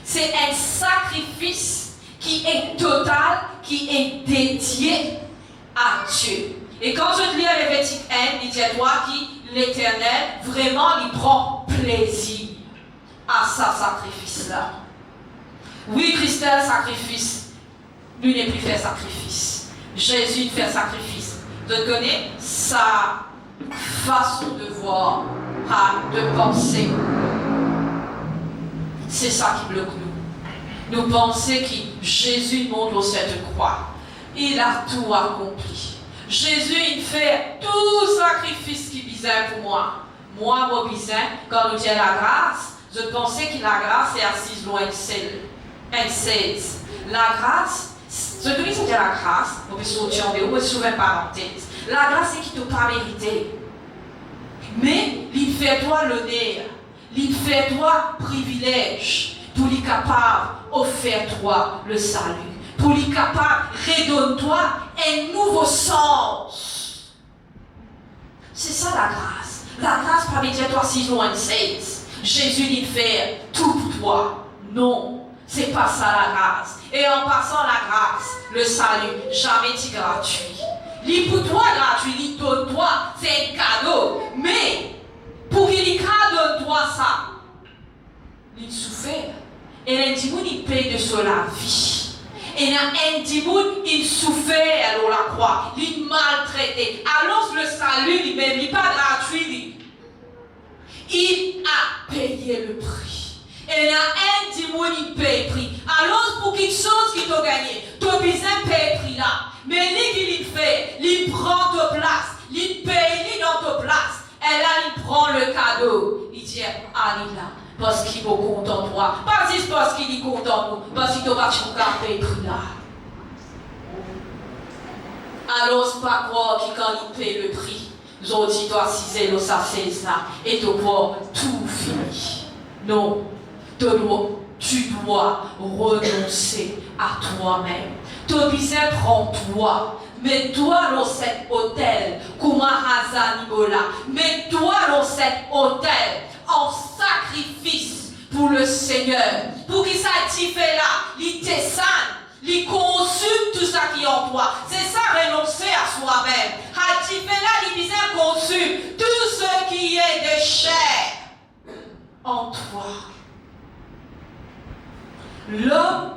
C'est un sacrifice qui est total, qui est dédié à Dieu. Et quand je lis à Lévitique 1, il dit à toi que l'Éternel, vraiment, il prend plaisir à ce sacrifice-là. Oui, Christelle, sacrifice. Lui n'est plus fait sacrifice. Jésus fait sacrifice. Vous connaissez sa façon de voir, de penser. C'est ça qui bloque nous. Nous pensons que Jésus monte au cette croix. Il a tout accompli. Jésus, il fait tout sacrifice qui bizarre pour moi. Moi, mon bizarre, quand nous disons la grâce, je pensais que la grâce est assise loin de celle. La grâce, ce que c'est la grâce, on peut sortir en déo, on peut parenthèse. La grâce, c'est qui ne t'a pas mérité. Mais, il fait toi l'honneur, il fait toi privilège, pour lui capable offrir toi le salut. Pour lui capable, redonne-toi un nouveau sens. C'est ça la grâce. La grâce, pas dire toi 6 loin de 16. Jésus dit fait tout pour toi. Non, c'est pas ça la grâce. Et en passant la grâce, le salut, jamais dit gratuit. Lui pour toi gratuit, lui donne toi, c'est un cadeau. Mais pour qu'il donne toi ça, il souffre. Et l'individu il paye de cela la vie. Et l'individu il souffre alors la croix, il maltraité. Alors le salut il n'est pas gratuit. Il a payé le prix. Et l'individu il paye le prix. Alors pour quelque chose qui t'a gagné, tu as besoin de payer le prix là. Mais lui qui fait, il prend ta place, il paye dans ta place. Et là il prend le cadeau. Il dit allez là. Parce qu'il est content de toi. Pas juste parce qu'il est content de nous. Parce qu'il va te garder le prix là. Alors, c'est pas croire que quand il paye le prix, nous avons dit, toi, si c'est le ça, et tu vois tout fini. Non. Tu dois renoncer à toi-même. Tu as besoin de prendre toi. Mets-toi dans cet hôtel. Kumaraza Nibola. Mets-toi dans cet hôtel. En sacrifice pour le Seigneur, pour qu'il s'active là, il te sane, il consume tout ça qui est en toi. C'est ça, renoncer à soi-même. Active là, il vient consume tout ce qui est de chair en toi. L'homme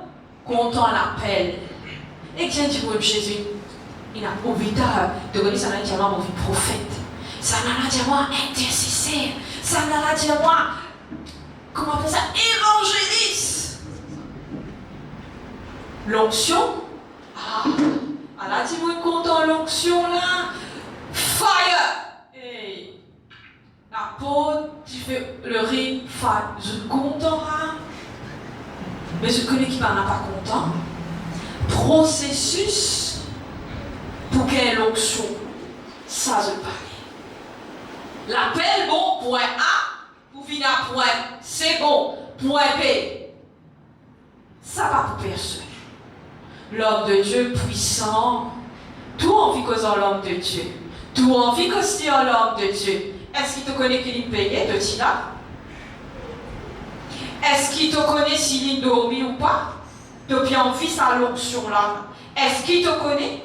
content l'appel. Et tiens, tu vois Jésus, il a envie de donner ça n'a pas envie prophète. Ça n'a pas intercesseur. Ça n'a dit moi, comment on appelle ça, évangéliste. L'onction, elle a dit moi content l'onction là, fire. Hey. La peau, tu fais le riz, fire. Je suis content là, mais je connais qui n'en a pas content. Processus pour qu'il y ait l'onction, ça je parle. L'appel bon, point A, pour venir à point C bon, point B. Ça va pour personne. L'homme de Dieu puissant, tout envie causant l'homme de Dieu, tout envie causer l'homme de Dieu. Est-ce qu'il te connaît qu'il est payé de Tina? Est-ce qu'il te connaît s'il est dormi ou pas? Depuis envie sa l'onction là. Est-ce qu'il te connaît?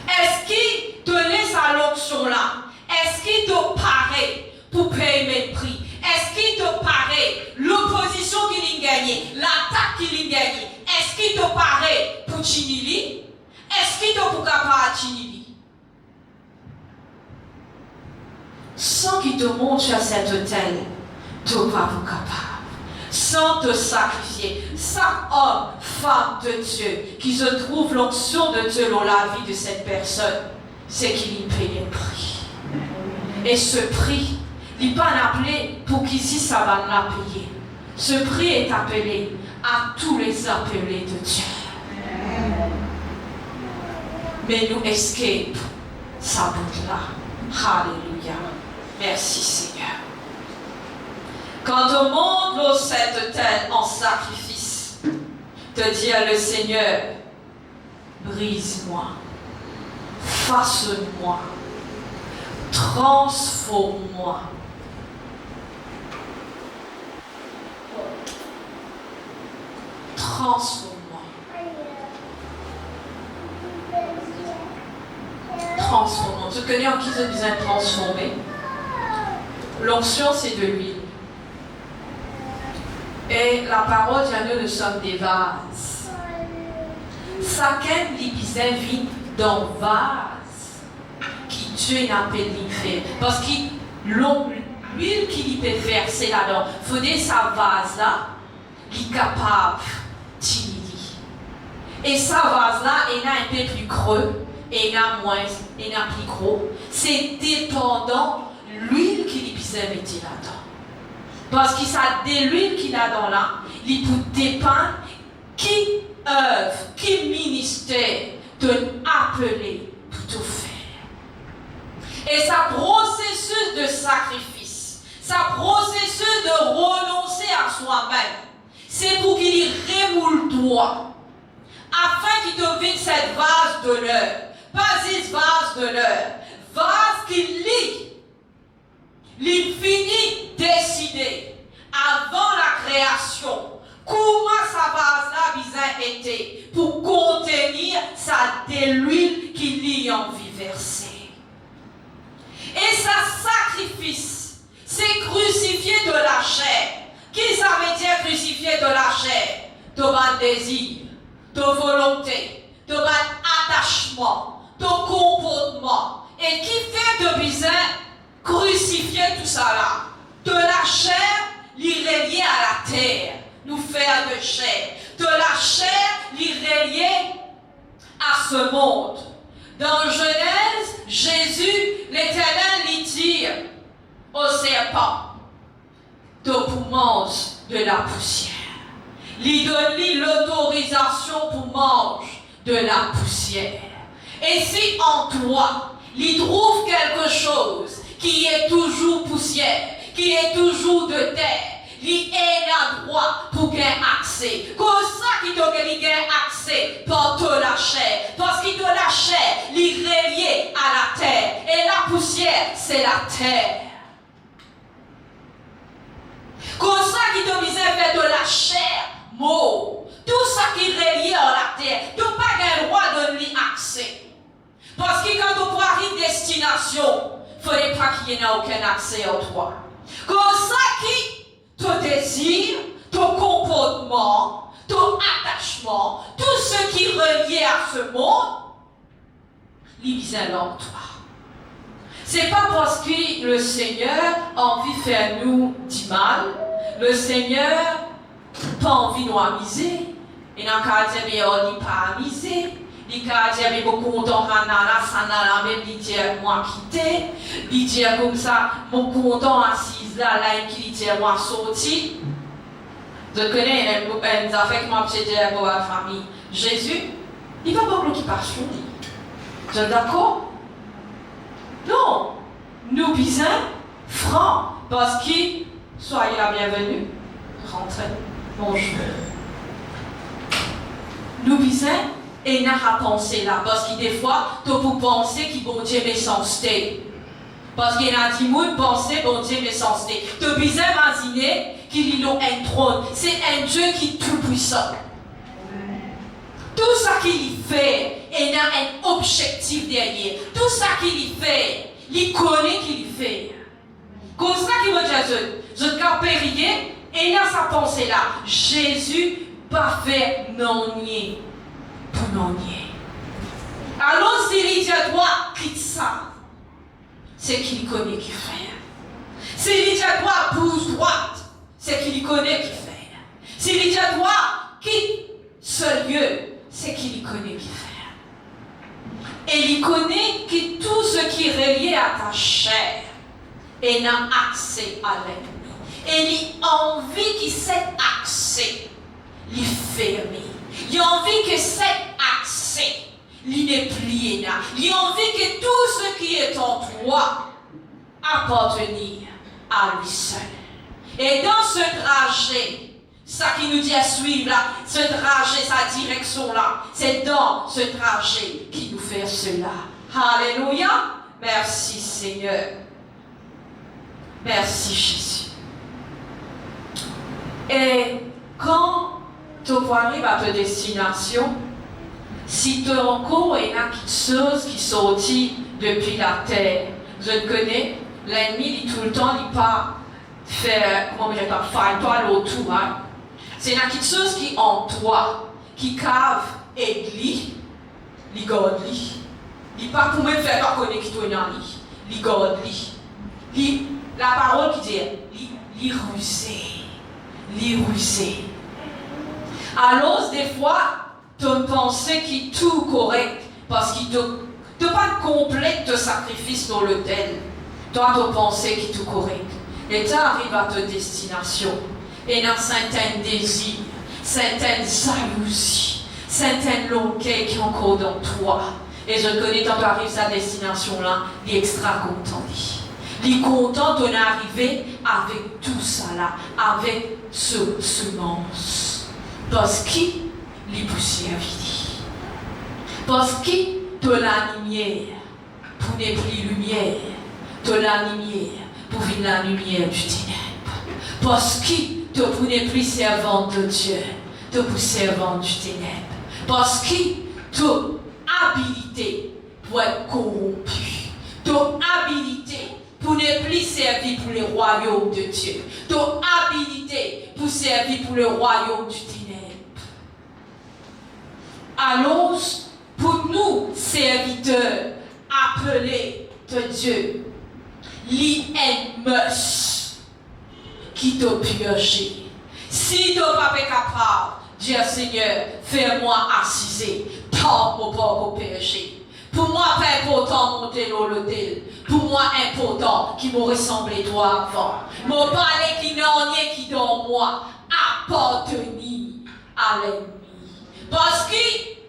Est-ce qu'il te laisse à l'onction là? Est-ce qu'il te paraît pour payer mes prix? est-ce qu'il te paraît l'opposition qu'il a gagnée, l'attaque qu'il a gagnée, est-ce qu'il te paraît pour Chinili? Est-ce qu'il te pour capable Chinili? Sans qu'il te montre à cet hôtel, tu n'es pas capable. Sans te sacrifier. Chaque homme, femme de Dieu, qui se trouve l'onction de Dieu dans la vie de cette personne, c'est qu'il y paye un prix. Et ce prix, il n'est pas appelé pour qu'ici ça va la payer. Ce prix est appelé à tous les appelés de Dieu. Mais nous escape sa bout-là. Alléluia. Merci Seigneur. Quand on monte cette autel en sacrifice, te dire le Seigneur, brise-moi, façonne-moi, transforme-moi. Transforme-moi. Transforme-moi. Tu connais en qui se disait transformer? L'onction, c'est de l'huile. Et la parole dit nous sommes des vases. Chacun l'épizet vit dans vase qui Dieu n'a pas fait. Parce que l'huile qu'il peut faire, c'est là-dedans. Il faut sa vase-là, qui est capable d'utiliser. Et sa vase-là, il a un peu plus creux, et il a moins, il a plus gros. C'est dépendant l'huile qu'il peut mettre là-dedans. Parce que ça de l'huile qu'il a dans là, il peut dépendre qui œuvre, qui ministère te appeler pour tout faire. Et ça processus de sacrifice, ça processus de renoncer à soi-même, c'est pour qu'il y remoule toi, afin qu'il te vienne cette vase d'honneur, pas cette vase d'honneur, vase qui lit. L'infini décidé avant la création comment sa vase-là bizarre était pour contenir sa de l'huile qu'il y a envie verser. Et sa sacrifice, c'est crucifier de la chair. Qui ça veut dire crucifier de la chair? Ton désir, ton volonté, ton attachement, ton comportement. Et qui fait de bizarre crucifier tout ça là. De la chair, l'y relier à la terre, nous faire de chair. De la chair, l'y relier à ce monde. Dans Genèse, Jésus, l'Éternel, lui dit au serpent, tu manges de la poussière. Il donne l'autorisation pour manger de la poussière. Et si en toi, il trouve quelque chose qui est toujours poussière, qui est toujours de terre, il a droit pour gagner accès. Comme ça qu'il doit gagner accès par toute la chair. Parce que de la chair, il est relié à la terre. Et la poussière, c'est la terre. Comme ça qu'il doit faire de la chair, mot. Tout ça qui est relié à la terre, tu n'as pas le droit de lui accès. Parce que quand on voit une destination, il ne faudrait pas qu'il n'y ait aucun accès à toi. Comme ça qui ton désir, ton comportement, ton attachement, tout ce qui est relié à ce monde, il vient en toi. C'est pas parce que le Seigneur a envie de faire nous du mal, le Seigneur n'a pas envie de nous amuser, il n'a qu'à dire mais on n'est pas amusé. Il a dit, mais beaucoup content, ça n'a même dit, moi quitter. Il dit comme ça, mon content assise là, il dit, moi sorti. Je connais une affaire que moi j'ai dit à la famille. Jésus, il va pas l'occupation. Vous êtes d'accord? Non. Nous bisons francs, parce que soyez la bienvenue. Rentrez. Bonjour. Nous bisons. Et n'a pas pensé là, parce que des fois, tu peux penser que bon Dieu est méchanceté. Parce qu'il y a des gens qui pensent que bon Dieu est méchanceté. Tu peux imaginer qu'il a un trône. C'est un Dieu qui est tout puissant. Tout ça qu'il fait, il a un objectif derrière. Tout ça qu'il fait, il connaît qu'il fait. Comme ça qu'il veut dire, Je ne rien et dans sa pensée là, Jésus pas fait non nier pour non nier. Alors s'il dit à toi, quitte ça, c'est qu'il connaît qui fait. S'il dit à toi, pousse droite, c'est qu'il connaît qui fait. S'il dit à toi, quitte ce lieu, c'est qu'il connaît qui fait. Et il connaît que tout ce qui est relié à ta chair et n'a accès à l'ennemi. Et il a envie que cet accès lui ferme. Il a envie que cet accès lui déplie. Il a envie que tout ce qui est en toi appartenir à lui seul. Et dans ce trajet, ça qui nous dit à suivre là, ce trajet, sa direction là, c'est dans ce trajet qui nous fait cela. Alléluia. Merci Seigneur. Merci Jésus. Et quand tu arrives à ta destination, si tu as encore une chose qui sortit depuis la terre, je te connais, l'ennemi dit tout le temps, il pas faire, comment dire, faire toi l'autour. Hein? C'est une chose qui est en toi, qui cave et li garde li. Il pas pour même faire pas connaître qui toi dans li garde li. La parole qui dit, li rusé. Alors des fois, tu penses qu'il est tout correct parce qu'il tu pas complet de sacrifice dans l'autel. Toi, tu penses qu'il est tout correct. Et tu arrives à ta destination. Et dans certains désirs, certaines jalousies, certaines longueurs qui sont encore dans toi. Et je connais quand tu arrives à sa destination-là, il est extra content. Il est content d'en arriver avec tout ça là, avec ce semence. Parce qu'il est poussé à vie. Parce qu'il te la lumière pour ne plus lumière. Te la lumière pour venir la lumière du ténèbre. Parce qu'il te pour ne plus servant de Dieu, te pour servant du ténèbre. Parce qu'il te habilité pour être corrompu. Te habilité pour ne plus servir pour le royaume de Dieu. Te habilité pour servir pour le royaume du ténèbre. Alors, pour nous, serviteurs, appelés de Dieu, l'IMS qui t'a purgé. Si tu n'es pas capable, dis Seigneur, fais-moi assiser, tant mon pauvre péché. Pour moi, pas important monter l'autel. Pour moi, important qui me ressemblait toi avant. Mon palais qui n'en est qui dans moi, appartenir à l'ennemi. Parce que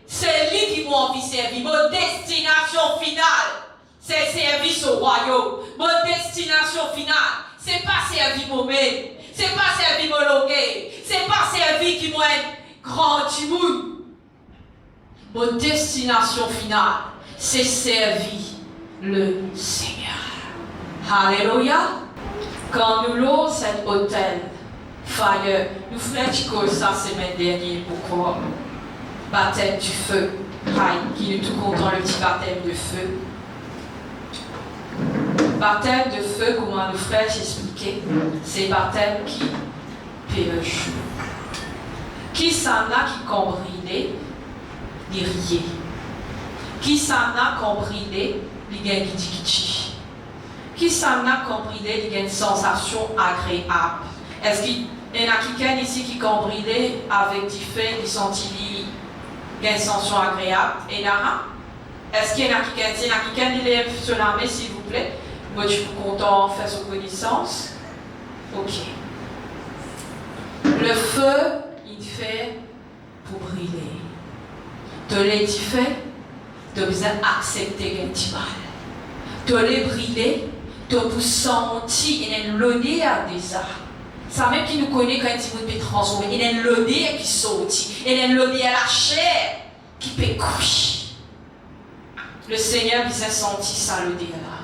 c'est lui qui m'a envie de servir. Mon destination finale, c'est service au royaume. Mon destination finale, c'est pas servir moi-même. C'est pas servir mon longueur. C'est pas servir qui m'a grand timoun. Mon destination finale, c'est servir le Seigneur. Alléluia. Quand nous louons cet hôtel, Fire, nous faisons ça la semaine dernière. Pourquoi? Baptême du feu. Qui est tout content le petit baptême de feu. Baptême de feu, comment nos frères expliquaient, c'est baptême qui pêche. Qui s'en a qui comprenait, il riait. Qui s'en a compris, il y a qui qui s'en a compris, il y a une sensation agréable. Est-ce qu'il y en a quelqu'un ici qui comprit avec du fait, du sentiment, il y a une sensation agréable? Et là, est-ce qu'il y en a quelqu'un qui lève sur la main, s'il vous plaît? Moi, je suis content de faire son connaissance. Ok. Le feu, il fait pour brûler. Tu l'as fait, tu as besoin d'accepter un petit mal. Tu l'as brûlé, tu as senti une l'odeur des arts. Ça même qui nous connaît quand il peut transformer. Il y a une l'odeur qui sortit. Il y a une l'odeur à la chair qui peut coucher. Le Seigneur nous a senti ça l'odeur là.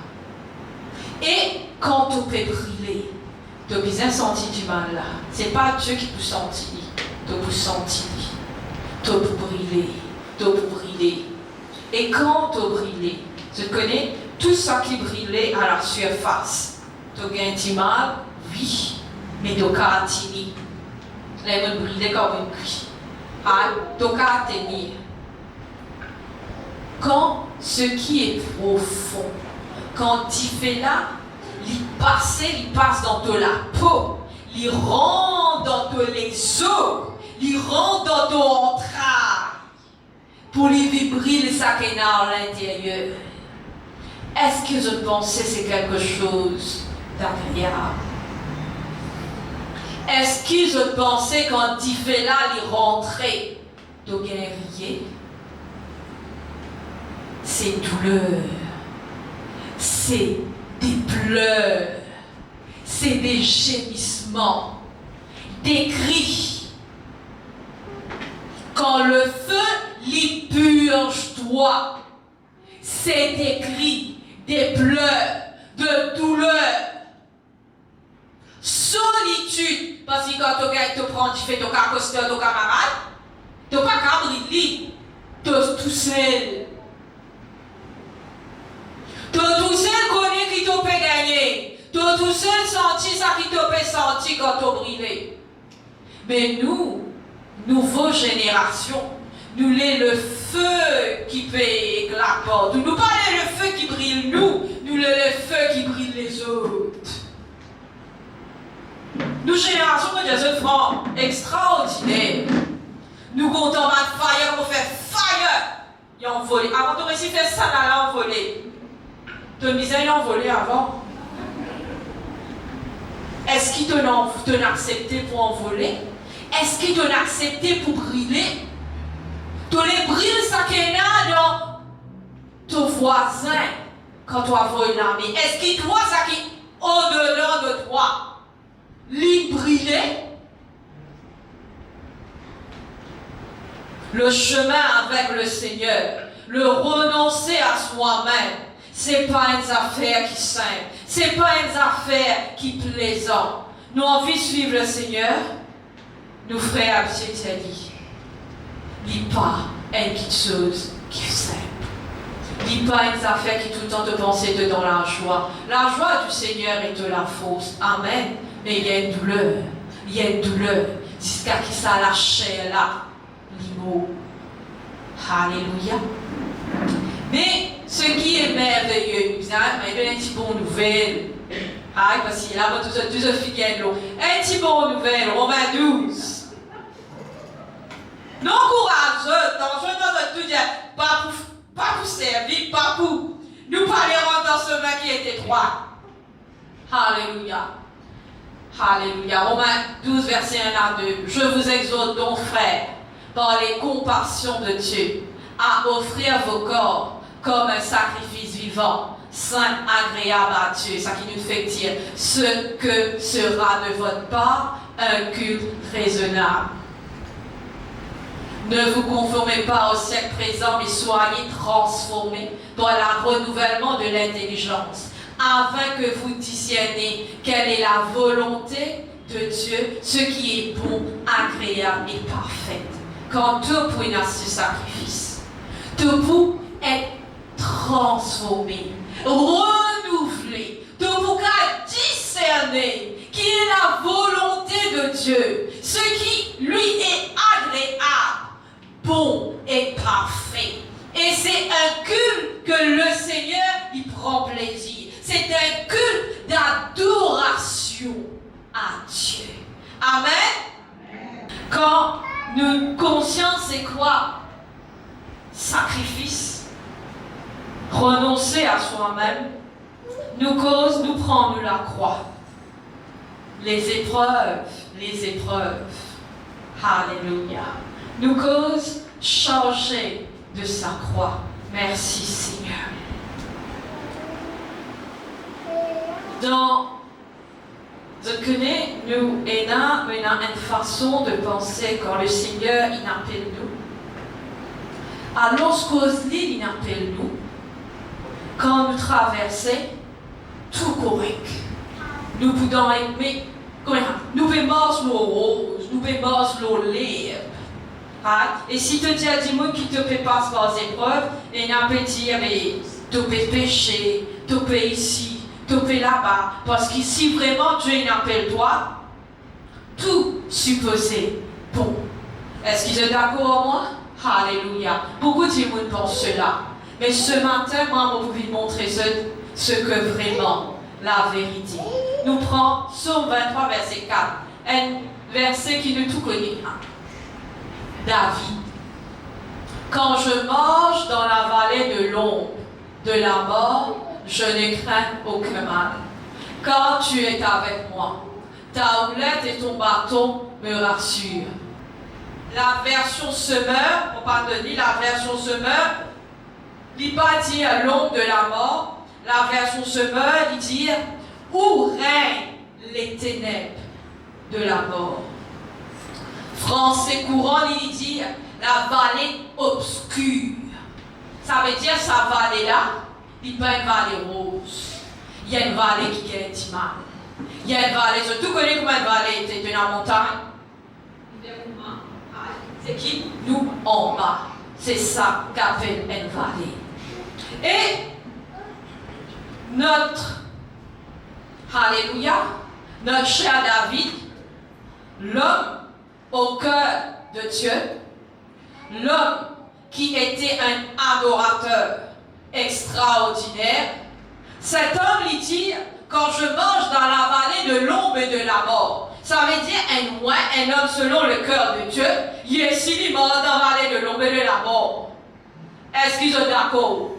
Et quand tu peux brûler, tu as besoin de sentir du mal là. Ce n'est pas Dieu qui peut sentir. Tu peux sentir. Tu peux brûler. Tu peux brûler. Et quand tu brûles, tu connais tout ça qui brûlait à la surface. Tu as du mal, oui. Mais doka tini. Les gens brillent comme une cuit. Doka tenir. Quand ce qui est profond, quand il fait là, il passe dans de la peau, il rentre dans de les os, il rentre dans ton entrailles, pour les vibrer les sakena à l'intérieur. Est-ce que je pensais que c'est quelque chose d'agréable? Est-ce que je pensais quand il fait là, il rentrait de guerrier? C'est douleur, c'est des pleurs, c'est des gémissements, des cris. Quand le feu l'y purge toi, c'est des cris, des pleurs, de douleur, solitude. Parce que quand tu prends, tu fais ton cacoster, ton camarade, tu n'as pas qu'à briller, tu es tout seul. Tu es tout seul connais qui t'a fait gagner. Tu es tout seul senti ça qui t'a fait sentir quand tu brillé. Mais nous, nouvelle génération, nous l'est le feu qui peut éclater. Nous pas le feu qui brille nous l'est le feu qui brille les autres. Nous génération de des enfants extraordinaires. Nous comptons en fire, on fait fire. Ils ont volé. Avant de réussir faire ça, là, on volé. Ton misère, ils ont volé avant. Est-ce qu'ils t'ont accepté pour en voler? Est-ce qu'ils t'ont accepté pour briller? Tu les brilles ça qu'il y a dans ton voisin quand tu as volé l'armée. Est-ce qu'il doit ça qui au-delà de toi? Lui briller? Le chemin avec le Seigneur, le renoncer à soi-même, c'est pas une affaire qui simple, c'est pas une affaire qui plaisante. Nous envie de suivre le Seigneur, nous frères habitués dit, il n'y a pas une petite chose qui est simple. Il n'y a pas une affaire qui tout le temps te pensait de dans la joie. La joie du Seigneur est de la force. Amen. Mais il y a une douleur. Il y a une douleur. Jusqu'à qui ça la chair là. L'imo. Alléluia. Mais ce qui est merveilleux, nous avons une petite bonne nouvelle. Parce qu'il y a tout ce figuel. Un petit bonne nouvelle, Romains 12. Non courageux, dans tout dire, pas pour servir, pas pour nous parlerons dans ce chemin qui est étroit. Alléluia. Alléluia. Romains 12, verset 1 à 2. Je vous exhorte donc, frères, par les compassions de Dieu, à offrir vos corps comme un sacrifice vivant, saint, agréable à Dieu. Ça qui nous fait dire ce que sera de votre part un culte raisonnable. Ne vous conformez pas au siècle présent, mais soyez transformés par le renouvellement de l'intelligence, afin que vous discerniez quelle est la volonté de Dieu, ce qui est bon, agréable et parfait. Quand tout pour un sacrifice, tout pour être transformé, renouvelé, tout pour discerner qui est la volonté de Dieu, ce qui lui est agréable, bon et parfait. Et c'est un culte que le Seigneur y prend plaisir. C'est un culte d'adoration à Dieu. Amen. Quand nous conscience c'est quoi? Sacrifice. Renoncer à soi-même nous cause, nous prendre la croix. Les épreuves. Alléluia. Nous cause changer de sa croix. Merci Seigneur. Je connais, nous, avons une façon de penser quand le Seigneur il appelle nous. Alors, ce qu'il il appelle nous, quand nous traversons, tout correct. Nous pouvons aimer, nous pouvons manger nos roses, nous pouvons manger nos lèvres. Et si tu dis à des gens qui te passent par les épreuves, et n'a pas dire, mais tu peux pécher, tu peux ici, tu peux là-bas. Parce que si vraiment Dieu n'appelle toi, tout supposé bon. Est-ce qu'ils sont d'accord avec moi? Alléluia. Beaucoup de monde pensent cela. Mais ce matin, moi, je vais vous montrer ce que vraiment la vérité. Nous prenons Psaume 23, verset 4. Un verset qui nous tout connaît. David. Quand je marche dans la vallée de l'ombre de la mort, je ne crains aucun mal. Quand tu es avec moi, ta houlette et ton bâton me rassurent. La version Semeur, on parle de la version Semeur, il pas dire l'ombre de la mort. La version Semeur, il dit où règnent les ténèbres de la mort. Français courant, il dit la vallée obscure. Ça veut dire sa vallée là, il n'est pas une vallée rose. Il y a une vallée qui est intimale. Il y a une vallée, tout connaît comment une vallée était dans la montagne. C'est qui? Nous en bas. C'est ça qu'appelle une vallée. Et notre, alléluia, notre cher David, l'homme au cœur de Dieu, l'homme qui était un adorateur extraordinaire, cet homme lui dit, quand je marche dans la vallée de l'ombre et de la mort, ça veut dire un homme selon le cœur de Dieu, il est si mort dans la vallée de l'ombre et de la mort. Est-ce qu'ils sont d'accord?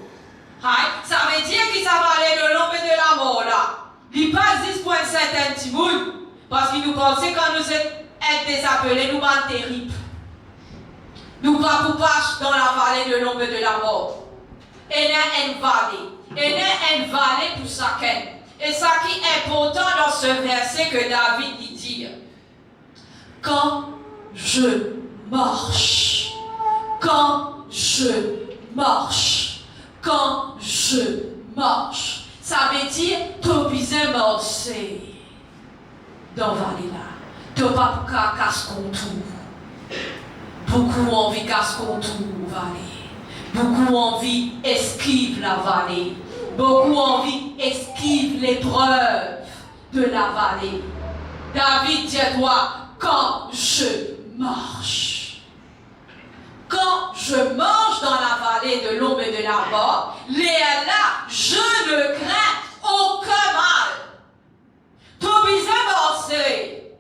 Ça veut dire qu'il s'est vallée de l'ombre et de la mort là. Il passe 10.7 intimoun, parce qu'il nous pensait quand nous sommes désappelés, nous sommes terribles. Nous pas pour passer dans la vallée de l'ombre et de la mort. Et il y a une vallée. Il y a une vallée pour chacun. Et ça qui est important dans ce verset que David dit, quand je marche, quand je marche, quand je marche, ça veut dire tu as besoin de marcher dans la vallée là. Tu n'as pas pour casser contour. Beaucoup ont envie de casser contour vallée. Beaucoup ont envie d'esquiver la vallée. Beaucoup ont envie d'esquiver l'épreuve de la vallée. David dit à toi, quand je marche. Quand je marche dans la vallée de l'ombre et de la mort, là, je ne crains aucun mal. Tu as besoin de marcher.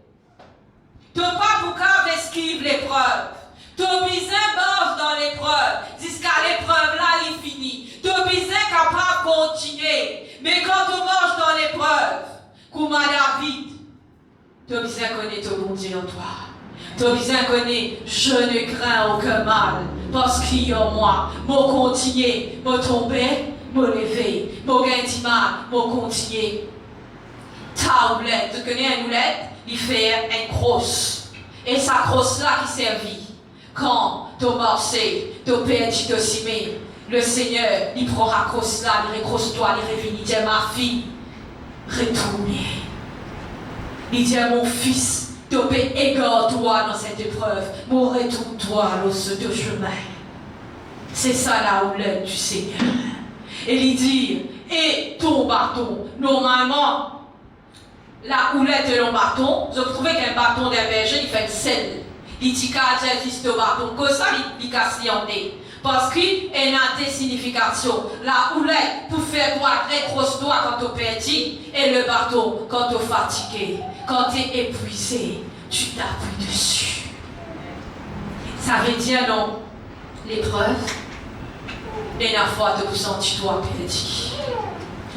Tu n'as pas pour esquiver l'épreuve. Tu as besoin de marcher dans l'épreuve. Jusqu'à l'épreuve là, il finit. Tu as besoin capable de continuer. Mais quand tu marches dans l'épreuve, comme à David, tu as besoin de connaître ton bon Dieu en toi. Tu as besoin de connaître, je ne crains aucun mal. Parce qu'il y a moi. Je continuer, je tomber, je lever. Je gagner mal, je continuer. Ta houlette, tu connais une houlette? Il fait une crosse. Et sa crosse là qui servit. Quand tu as marché, tu as perdu, tu as simé. Le Seigneur, il prend la crosse là, il recrosse toi, il revient, il dit à ma fille, retournez. Il dit à mon fils, égare-toi dans cette épreuve, mon retourne-toi à l'os de chemin. C'est ça la houlette du Seigneur. Et il dit, et ton bâton, normalement, la houlette de ton bâton, je trouvais qu'un bâton d'un berger, il fait une selle. Il dit qu'à juste au bâton, comme ça, il casse l'yandé. Parce qu'il y a des significations. La houlette pour faire toi, recrosse-toi quand tu es perdu, et le bâton quand tu es fatigué, quand tu es épuisé, tu t'appuies dessus. Ça veut dire non, l'épreuve, et la fois tu te sens toi perdu.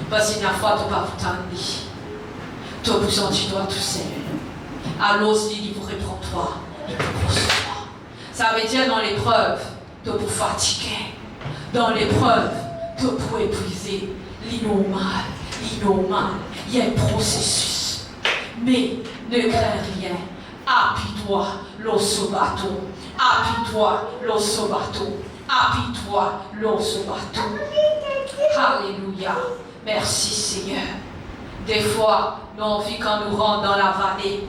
Parce que la fois tu n'as pas t'ennuyer. Tu te sens toi tout seul. Alors il vous reprend toi, il vous poursuit. Ça veut dire dans l'épreuve, tu es fatigué. Dans l'épreuve, tu es épuisé. L'innormal. Il y a un processus. Mais ne crains rien. Appuie-toi, l'os au bâton. Appuie-toi, l'os au bâton. Appuie-toi, l'os au bâton. Alléluia. Merci Seigneur. Des fois, nous avons envie quand nous rentrons dans la vallée.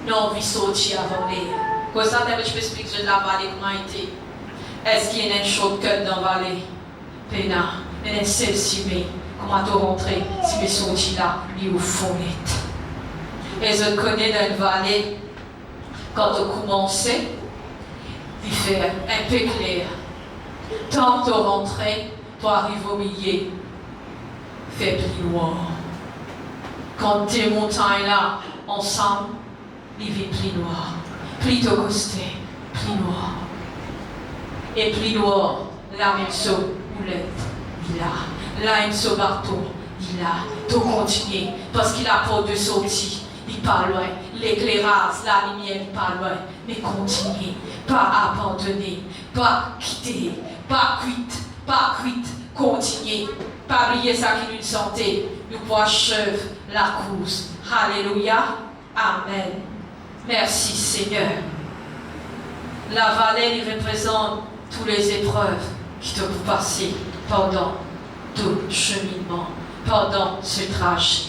Nous avons envie de sortir avant l'air. Comme ça, je peux expliquer de la vallée comment était. Est-ce qu'il y a une shortcut dans la vallée? Péna, il y a une seule cimée. Comment tu rentres si tu sortis là, il au fond net. Et je connais dans une vallée, quand on commençait, il fait un peu clair. Tant que tu rentres, tu arrives au milieu, fait plus noir. Quand tes montagnes là, ensemble, il fait plus noir. Plus de costé, plus noir. Et plus noir, la même chose, boulette, il a. La même chose, bateau, il a. Tu continues, parce qu'il a pas de sortie. Il pas loin, l'éclairage, la lumière, il pas loin, mais continue, pas abandonner, pas quitter, pas quitte, continue, pas oublier ça qui nous santé, nous pouvons achever la course. Alléluia, Amen. Merci Seigneur. La vallée représente toutes les épreuves qui te peuvent passer pendant tout cheminement, pendant ce trajet.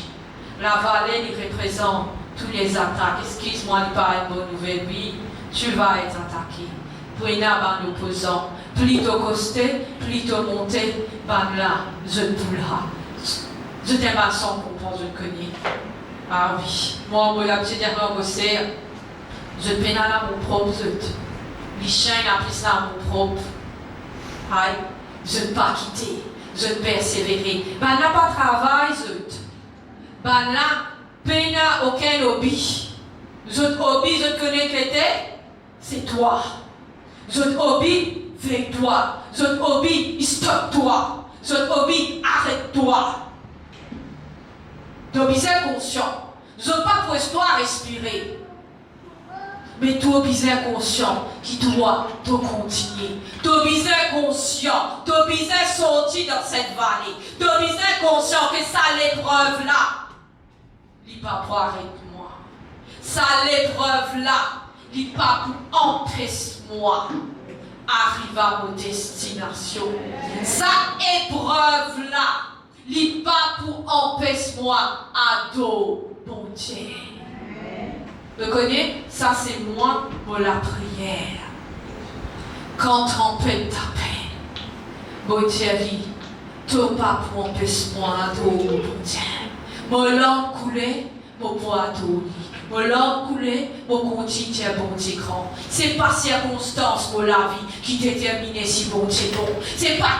La vallée représente toutes les attaques. Excuse-moi, il pas une bonne nouvelle. Oui, tu vas être attaqué. Pour une en opposant, plus tu costé, plus tu monté, ben là, je te boulera. Je t'aime pas sans comprendre, je te connais. Ah oui, moi, la petite dernière bossée, je te pénale à mon propre zut. Les chiens, ils appellent ça à mon propre. Aïe, je ne pas quitter, je ne persévérer. Ben là, pas travail, zut. Ben là, peine aucun hobby. Je hobby, je connais que t'es, c'est toi. Je hobby, fais toi. Je hobby, stop-toi. Je hobby, arrête-toi. Tu es conscient. Je ne pas pour toi respirer. Mais tu es conscient qui doit te continuer. Tu es conscient. Tu es sorti dans cette vallée. Tu es conscient que ça l'épreuve là. Il pas pour arrêter moi. Ça l'épreuve là, il pas pour empêcher moi arriver à mon destination. Ça épreuve là, il pas pour empêcher moi à dos bon Dieu. Vous connaissez, ça c'est moi pour la prière. Quand on peut taper, bon Dieu dit, tu pas pour empêcher moi à dos bon Dieu. Mon langue coulée, mon poids d'eau. Mon langue coulée, mon continue à bon Dieu grand. C'est pas circonstance pour la vie qui détermine si bon Dieu bon. C'est pas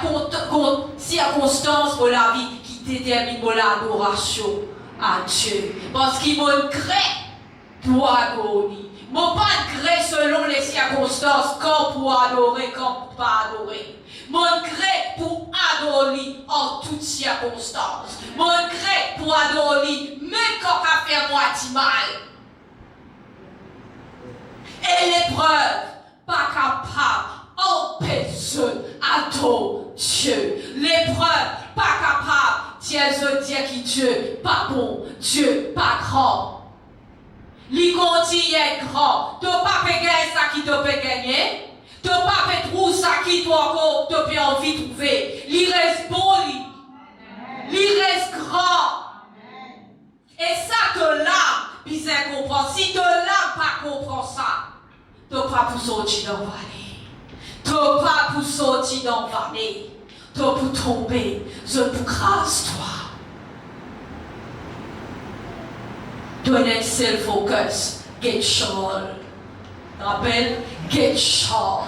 circonstance pour la vie qui détermine mon adoration à Dieu. Parce qu'il me crée pour adorer. Mon pas crée selon les circonstances, quand pour adorer, quand pour pas adorer. Mon crée pour adorer en toutes circonstances. Mon crée pour adorer même quand on fait moitié mal. Et l'épreuve, pas capable d'empêcher adorer Dieu. L'épreuve, pas capable de dire que Dieu pas bon, Dieu pas grand. Li continue est grand. Tu n'as pas pu gagner ça qui te peut gagner. Tu n'as pas pu trouver ça qui te peut envie de trouver. Il reste bon, il reste grand. Et ça, te l'âme, bien comprendre. Si te l'âme pas comprend ça, tu n'as pas pour sortir dans la vallée. Tu n'as pas pour sortir dans la vallée. Tu n'as pour tomber. Je pour grâce toi. Donner seul focus, get Charles. Rappelle, get Charles.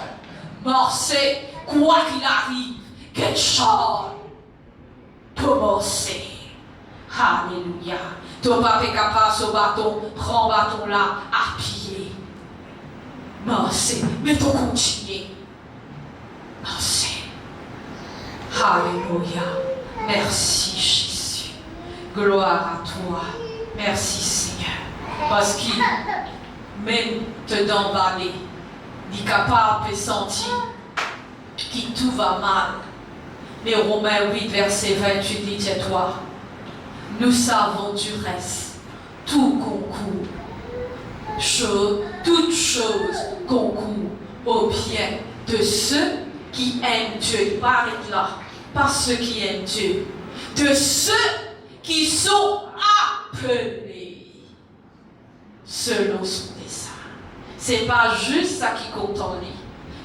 Marcher, quoi qu'il arrive, get Charles. Commencer. Alléluia. Tu n'as pas été capable ce bâton, prends le bâton là, appuyer. Marcher, mais tu continues. Marcher. Alléluia. Merci Jésus. Gloire à toi. Merci Seigneur. Parce qu'il, même te dans la vallée, il est capable de sentir que tout va mal. Mais Romains 8, verset 28 dit, tais-toi. Nous savons du reste. Tout concourt. Toute chose concourt au bien de ceux qui aiment Dieu. Il paraît là. Pas ceux qui aiment Dieu. De ceux qui sont appelés selon son dessein. C'est pas juste ça qui compte en lui,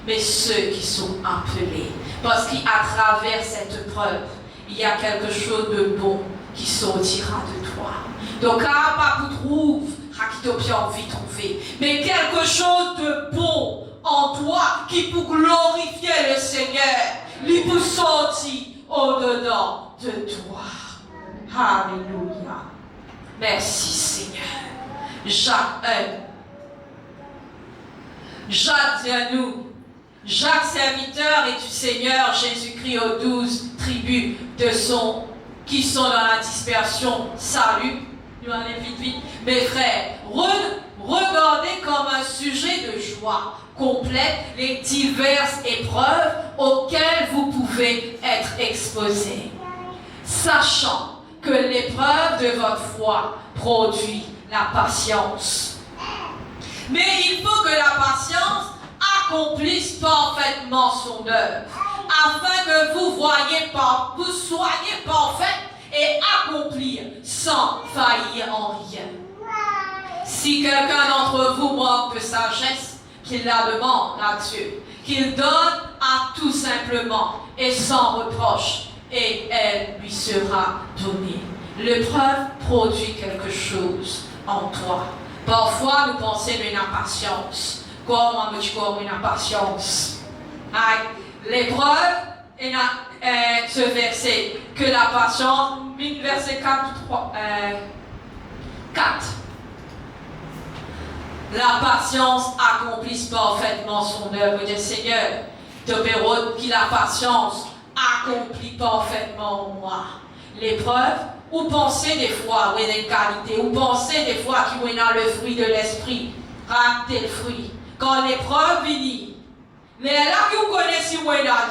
mais ceux qui sont appelés. Parce qu'à travers cette épreuve, il y a quelque chose de bon qui sortira de toi. Donc, pas pour trouver, qui t'a bien envie de trouver, mais quelque chose de bon en toi qui peut glorifier le Seigneur, lui peut sortir au-dedans de toi. Alléluia. Merci Seigneur. Jacques 1. Jacques dit à nous, Jacques, serviteur et du Seigneur Jésus-Christ aux 12 tribus qui sont dans la dispersion, salut. Nous allons vite. Mes frères, regardez comme un sujet de joie complète les diverses épreuves auxquelles vous pouvez être exposés, sachant que l'épreuve de votre foi produit la patience. Mais il faut que la patience accomplisse parfaitement son œuvre, afin que vous soyez parfaits et accomplir sans faillir en rien. Si quelqu'un d'entre vous manque de sagesse, qu'il la demande à Dieu, qu'il donne à tout simplement et sans reproche, et elle lui sera donnée. L'épreuve produit quelque chose en toi. Parfois, nous pensons à une impatience. Comment me dis une impatience? L'épreuve, ce verset, que la patience, verset 4. La patience accomplisse parfaitement son œuvre. Dieu Seigneur, te permets que la patience accomplit parfaitement en moi. L'épreuve, ou pensez des fois, où il y a une qualité, ou pensez des fois qu'il y a le fruit de l'esprit, rater le fruit. Quand l'épreuve vient, mais là que vous connaissez où il y a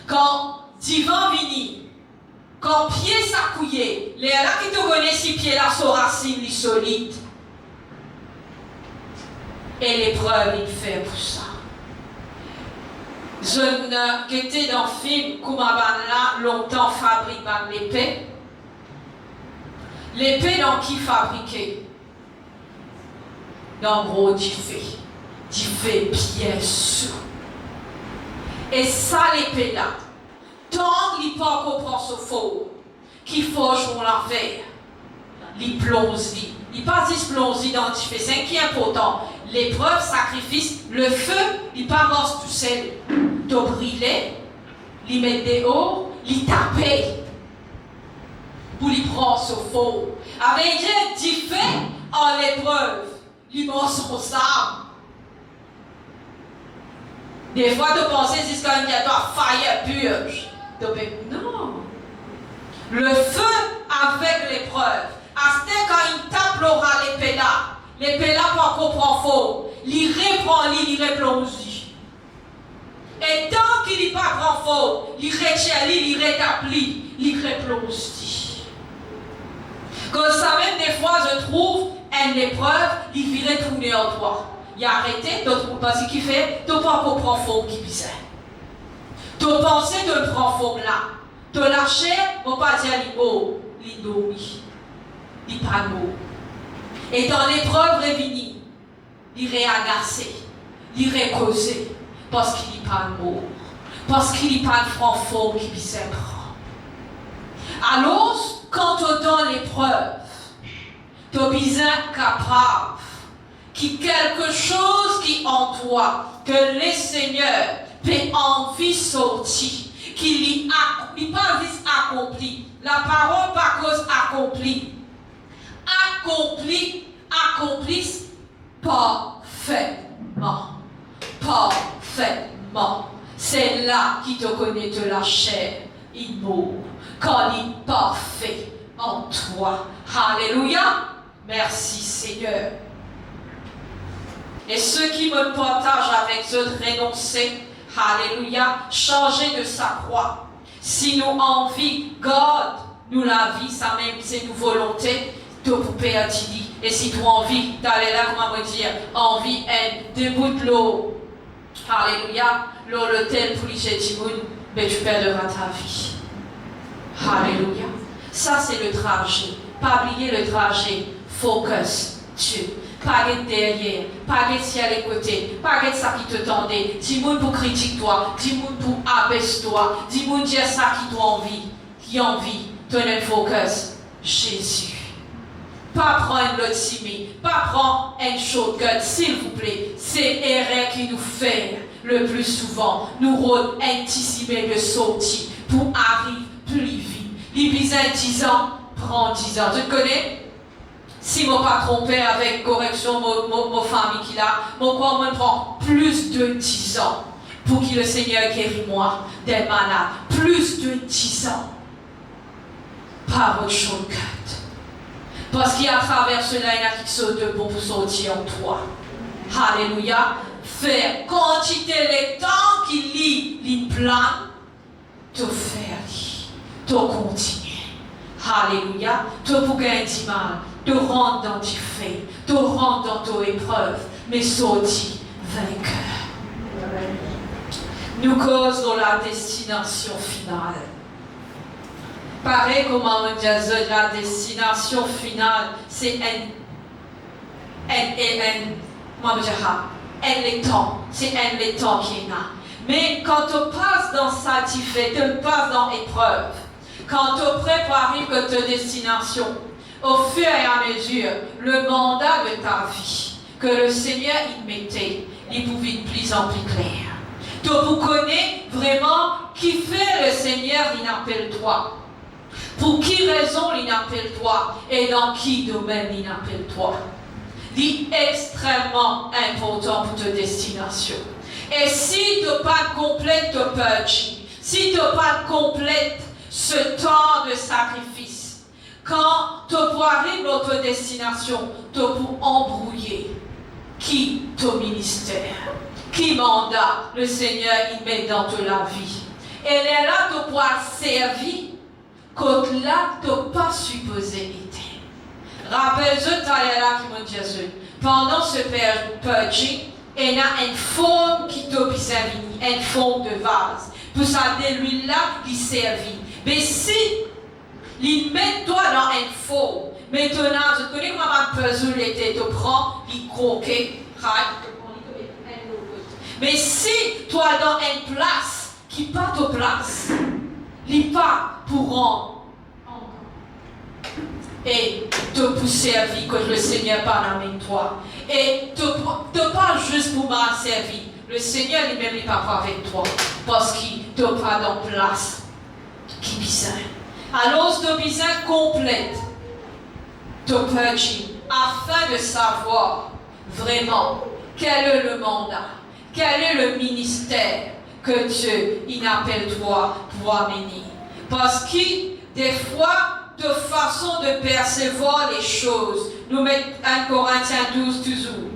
quand divan vient, quand pied s'accouillé, les là qui te connaissent pied là sont racines les solides. Et l'épreuve il fait pour ça. Je n'étais dans le film Koumaban longtemps fabrique l'épée. L'épée dans qui fabriquer? Dans gros du fait bien sûr. Et ça l'épée là, tant qu'il pas comprendre ce faux, qu'il forge pour l'envers, il plonge, il pas dit plonge dans le fait. C'est ce qui est important. L'épreuve, sacrifice, le feu, il pas mort tout seul. Tu brûler, il met dehors, il taper pour lui prendre ce faux. Avec Dieu, tu fais en l'épreuve, il mord son âme. Des fois, tu penses que c'est comme il doit fire purge. Non. Le feu avec l'épreuve. À ce quand il tape l'épée là pour comprendre faux. Il reprend, il replonge. Et tant qu'il n'est pas grand faux, il retient, il rétablit, il replonge. Comme ça même des fois, je trouve une épreuve, il virait tourner en toi. Il a arrêté, d'autres pensent qu'il fait, tu pas pour prendre forme qui bizarre. Tu pensais de prendre forme là. Tu lâcher, on pas dire l'immo, l'indomi, l'ipano. Et dans l'épreuve réunie, il réagacé, il récausé, parce qu'il n'est pas mort, parce qu'il n'est pas de franc forme qui bizarre. Alors, quand tu es dans l'épreuve, tu es bien capable qui quelque chose qui en toi, que le Seigneur peut envie sortir, qu'il n'y pas juste accompli. La parole par cause accompli. Accomplisse parfaitement. Parfaitement. C'est là qui te connaît de la chair immonde, quand il est parfait en toi. Alléluia. Merci Seigneur. Et ceux qui me partagent avec eux de renoncer, alléluia, changer de sa croix. Si nous envie, God, nous la vie, ça même, c'est une volonté de couper à Tidi. Et si tu as envie d'aller là, comment me dire, envie, debout de l'eau, alléluia, l'eau, le tel pour les jetimoun, mais tu perdras ta vie. Alléluia. Ça, c'est le trajet. Pas oublier le trajet. Focus, Dieu. Pas de derrière, pas de ciel à côté, pas de ça qui te tendait. Dis-moi pour critiquer toi, dis-moi pour abaisser toi, dis-moi dire ça qui t'a envie, qui envie, ton focus, Jésus. Pas prendre l'autre simi, pas prendre un shortcut, s'il vous plaît. C'est l'erreur qui nous fait le plus souvent. Nous rôdons anticiper de sortie pour arriver plus vite. Les besoins 10 ans, prend 10 ans. Tu connais? Si je ne pas trompé avec correction, mon famille qui a, mon corps me prend plus de 10 ans pour que le Seigneur guérisse moi d'être malade. Plus de 10 ans. Par votre shortcut. Parce qu'à travers cela, il y a qui sont de bon pour sortir en toi. Alléluia. Faire quantité de temps qu'il lit, il plan, te faire, te continuer. Alléluia. Te pour gagner du mal, te rendre dans tes faits, te rendre dans tes épreuves, mais sortir vainqueur. Nous causons la destination finale. Pareil comme on dit, la destination finale, c'est le temps. C'est le temps qui est là. Mais quand tu passes dans ça, tu passes dans l'épreuve. Quand tu prépares que ta destination, au fur et à mesure, le mandat de ta vie, que le Seigneur il mettait, il pouvait être de plus en plus clair. Tu vous connais vraiment qui fait le Seigneur, il appelle toi. Pour qui raison il appelle toi et dans qui domaine il appelle toi. C'est extrêmement important pour ta destination. Et si tu n'as pas complète ton purge, si tu n'as pas complète ce temps de sacrifice, quand tu arrives à ta destination, tu peux embrouiller qui ton ministère, qui mandat le Seigneur il met dans ta vie. Et là, tu pourras servir quand là, tu n'as pas supposé être. Rappelle-toi, là qui m'a dit, pendant ce purging, il y a une forme qui t'a besoin, une forme de vase. Pour ça, de l'huile là, il servit. Mais si, il met toi dans une forme, maintenant, tu connais comment un puzzle était, tu prends, il croquait, mais si toi dans une place qui pas ta place, il pas pour rendre et te pour servir que le Seigneur parle avec toi. Et te pas juste pour m'en servir. Le Seigneur lui-même n'est pas avec toi. Parce qu'il te pas dans place qui besoin. Alors, ce besoin complète te purging afin de savoir vraiment quel est le mandat, quel est le ministère que Dieu il appelle toi pour amener. Parce que des fois, de façon de percevoir les choses, nous mettons 1 Corinthiens 12 toujours.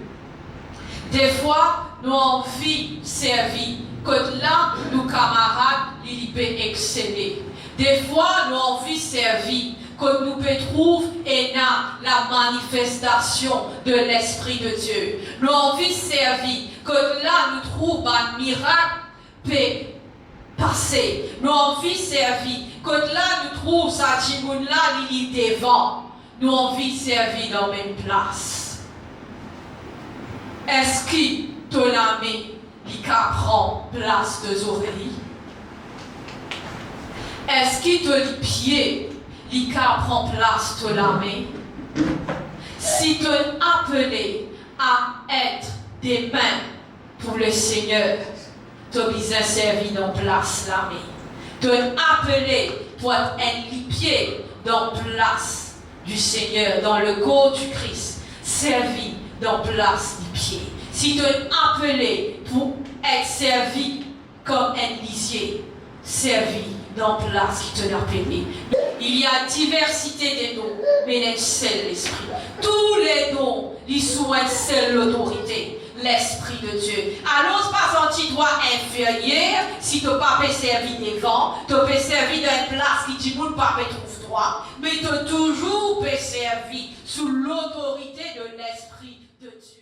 Des fois, nous avons envie de servir, que là, nos camarades, ils peuvent exceller. Des fois, nous avons envie de servir, que nous pouvons trouver et la manifestation de l'Esprit de Dieu. Nous avons envie de servir, que là, nous trouvons un miracle peut passer. Nous avons envie de servir, que là, nous trouvons ça, Timoun là, il est devant. Nous avons envie de servir dans la même place. Est-ce que ton ami, il prend place de oreilles? Est-ce que ton pied, il prend place de la main? Si tu es appelé à être des mains pour le Seigneur, tu as besoin de servir dans place la main. Tu es appelé pour être un pied dans place du Seigneur, dans le corps du Christ, servi dans place du pied. Si tu es appelé pour être servi comme un lisier, servi dans place qui te l'a appelé. Il y a diversité des dons, mais un seul esprit. Tous les dons, ils sont une seule autorité, l'Esprit de Dieu. Alors, c'est pas un petit droit inférieur si tu n'as pas servi devant, tu peux servir dans une place qui ne pas trouve droit, mais tu as toujours servi sous l'autorité de l'Esprit de Dieu.